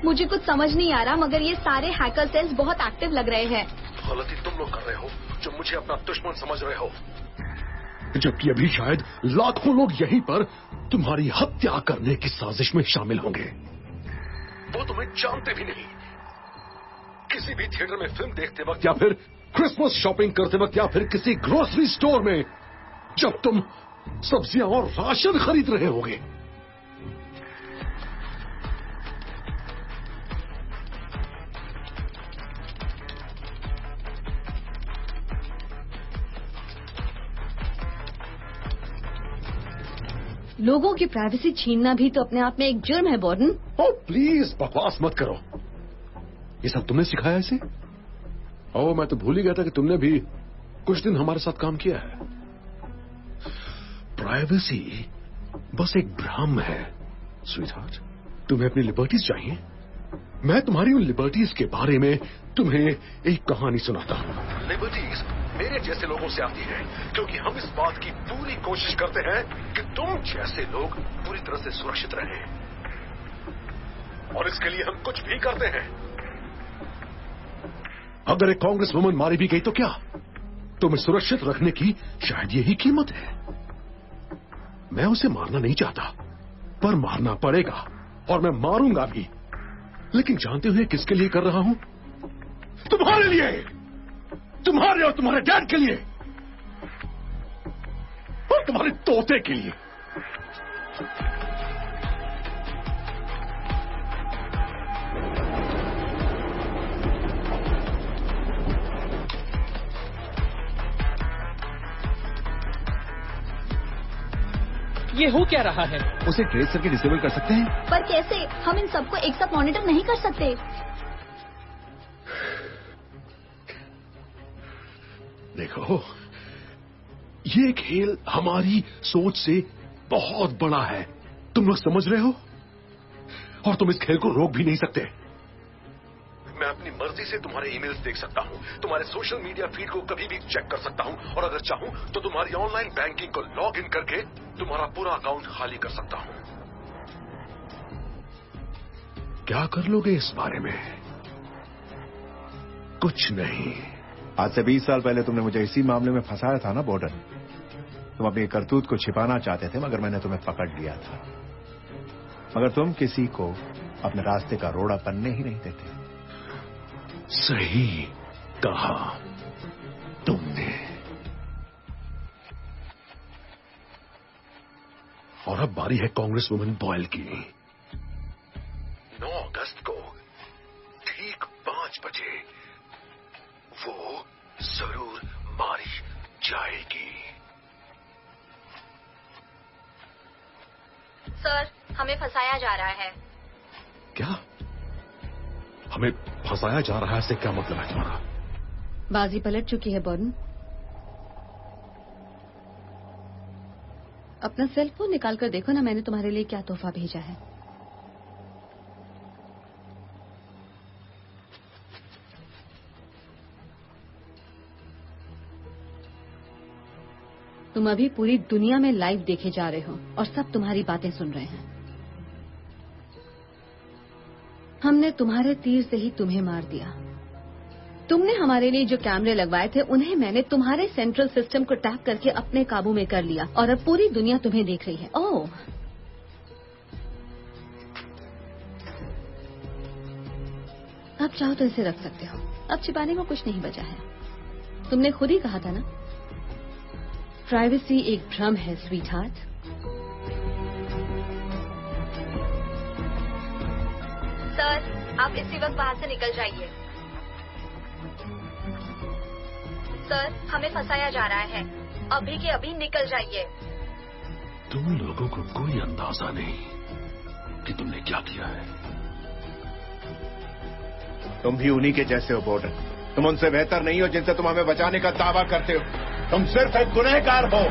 [SPEAKER 2] मुझे कुछ समझ नहीं आ रहा, मगर ये सारे हैकर सेल्स बहुत एक्टिव लग रहे हैं।
[SPEAKER 13] गलती तुम लोग कर रहे हो जो मुझे अपना दुश्मन समझ रहे हो, जबकि अभी शायद लाखों लोग यहीं पर तुम्हारी हत्या करने की साजिश में शामिल होंगे। वो तुम्हें जानते भी नहीं। किसी भी थिएटर में फिल्म देखते वक्त या फिर क्रिसमस शॉपिंग करते वक्त या फिर किसी ग्रोसरी स्टोर में जब तुम सब्जियां और राशन खरीद रहे होगे,
[SPEAKER 6] लोगों की प्राइवेसी छीनना भी तो अपने आप में एक जुर्म है बॉर्डन।
[SPEAKER 13] ओ प्लीज बकवास मत करो। ये सब तुमने सिखाया इसे? ओ मैं तो भूल ही गया था कि तुमने भी कुछ दिन हमारे साथ काम किया है। प्राइवेसी बस एक भ्रम है स्वीटहार्ट। तुम्हें अपनी लिबर्टीज चाहिए? मैं तुम्हारी उन लिबर्टीज के बारे में तुम्हें एक कहानी सुनाता हूं। लिबर्टीज मेरे जैसे लोगों से आती है क्योंकि हम इस बात की पूरी कोशिश करते हैं कि तुम जैसे लोग पूरी तरह से सुरक्षित रहें, और इसके लिए हम कुछ भी करते हैं। अगर एक कांग्रेस वुमन मारी भी गई तो क्या? तुम्हें सुरक्षित रखने की शायद यही कीमत है। मैं उसे मारना नहीं चाहता, पर मारना पड़ेगा और मैं मारूंगा भी। लेकिन जानते हुए किसके लिए कर रहा हूं? तुम्हारे लिए, तुम्हारे और तुम्हारे डैड के लिए, और तुम्हारे तोते के लिए।
[SPEAKER 14] ये हो क्या रहा है?
[SPEAKER 5] उसे ट्रेस करके डिसेबल कर सकते हैं?
[SPEAKER 2] पर कैसे? हम इन सबको एक साथ मॉनिटर नहीं कर सकते।
[SPEAKER 13] देखो, ये खेल हमारी सोच से बहुत बड़ा है। तुम लोग समझ रहे हो? और तुम इस खेल को रोक भी नहीं सकते। मैं अपनी मर्जी से तुम्हारे ईमेल्स देख सकता हूं, तुम्हारे सोशल मीडिया फीड को कभी भी चेक कर सकता हूं, और अगर चाहूं तो तुम्हारी ऑनलाइन बैंकिंग को लॉग इन करके तुम्हारा पूरा अकाउंट खाली कर सकता हूं। क्या कर लोगे इस बारे में? कुछ नहीं।
[SPEAKER 3] आज से 20 साल पहले तुमने मुझे इसी मामले में फंसाया था ना बॉर्डन। तुम अपनी करतूत को छिपाना चाहते थे, मगर मैंने तुम्हें पकड़ लिया था। मगर तुम किसी को अपने रास्ते का रोड़ा बनने ही नहीं देते।
[SPEAKER 13] सही कहा तुमने। और अब बारी है कांग्रेस वुमन बॉयल की। 9 अगस्त को ठीक 5 बजे वो जरूर मारी जाएगी।
[SPEAKER 10] सर, हमें फंसाया जा रहा है।
[SPEAKER 13] क्या? हमें फंसाया जा रहा है? इससे क्या मतलब है तुम्हारा?
[SPEAKER 6] बाजी पलट चुकी है बॉर्डन। अपना सेल फोन निकाल कर देखो ना, मैंने तुम्हारे लिए क्या तोहफा भेजा है। तुम अभी पूरी दुनिया में लाइव देखे जा रहे हो और सब तुम्हारी बातें सुन रहे हैं। हमने तुम्हारे तीर से ही तुम्हें मार दिया। तुमने हमारे लिए जो कैमरे लगवाए थे उन्हें मैंने तुम्हारे सेंट्रल सिस्टम को टैप करके अपने काबू में कर लिया, और अब पूरी दुनिया तुम्हें देख रही है। ओह, अब चाहो तो इसे रख सकते हो। अब छिपाने को कुछ नहीं बचा है। तुमने खुद ही कहा था ना, प्राइवेसी एक भ्रम है स्वीटहार्ट।
[SPEAKER 10] सर, आप इसी वक्त बाहर से निकल जाइए। सर, हमें फंसाया जा रहा है। अभी के अभी निकल जाइए।
[SPEAKER 13] तुम लोगों को कोई अंदाजा नहीं कि तुमने क्या किया है।
[SPEAKER 3] तुम भी उन्हीं के जैसे हो बॉर्डन। तुम उनसे बेहतर नहीं हो जिनसे तुम हमें बचाने का दावा करते हो। तुम सिर्फ एक गुनहगार हो।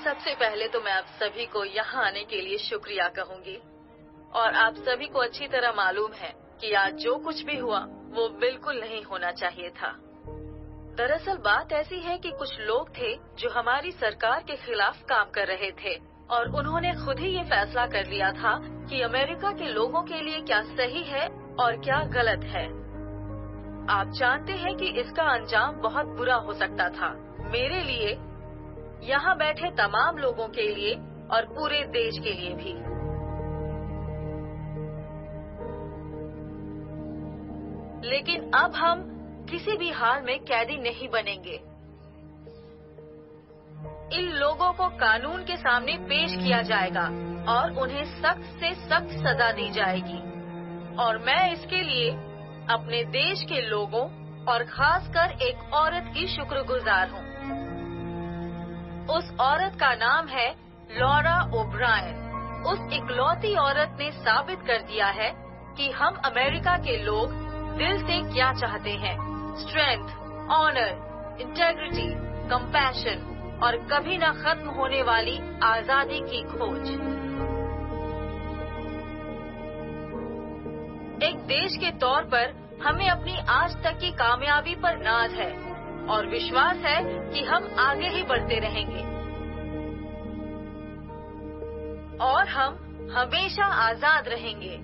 [SPEAKER 10] सबसे पहले तो मैं आप सभी को यहाँ आने के लिए शुक्रिया कहूंगी। और आप सभी को अच्छी तरह मालूम है कि आज जो कुछ भी हुआ वो बिल्कुल नहीं होना चाहिए था। दरअसल बात ऐसी है कि कुछ लोग थे जो हमारी सरकार के खिलाफ काम कर रहे थे और उन्होंने खुद ही ये फैसला कर लिया था कि अमेरिका के लोगों के लिए क्या सही है और क्या गलत है। आप जानते हैं कि इसका अंजाम बहुत बुरा हो सकता था, मेरे लिए, यहाँ बैठे तमाम लोगों के लिए और पूरे देश के लिए भी। लेकिन अब हम किसी भी हाल में कैदी नहीं बनेंगे। इन लोगों को कानून के सामने पेश किया जाएगा और उन्हें सख्त से सख्त सजा दी जाएगी। और मैं इसके लिए अपने देश के लोगों और खासकर एक औरत की शुक्रगुजार हूँ। उस औरत का नाम है लॉरा ओब्रायन। उस इकलौती औरत ने साबित कर दिया है कि हम अमेरिका के लोग दिल से क्या चाहते हैं। स्ट्रेंथ, ऑनर, इंटेग्रिटी, कंपैशन और कभी न खत्म होने वाली आजादी की खोज। एक देश के तौर पर हमें अपनी आज तक की कामयाबी पर नाज है और विश्वास है कि हम आगे ही बढ़ते रहेंगे और हम हमेशा आजाद रहेंगे।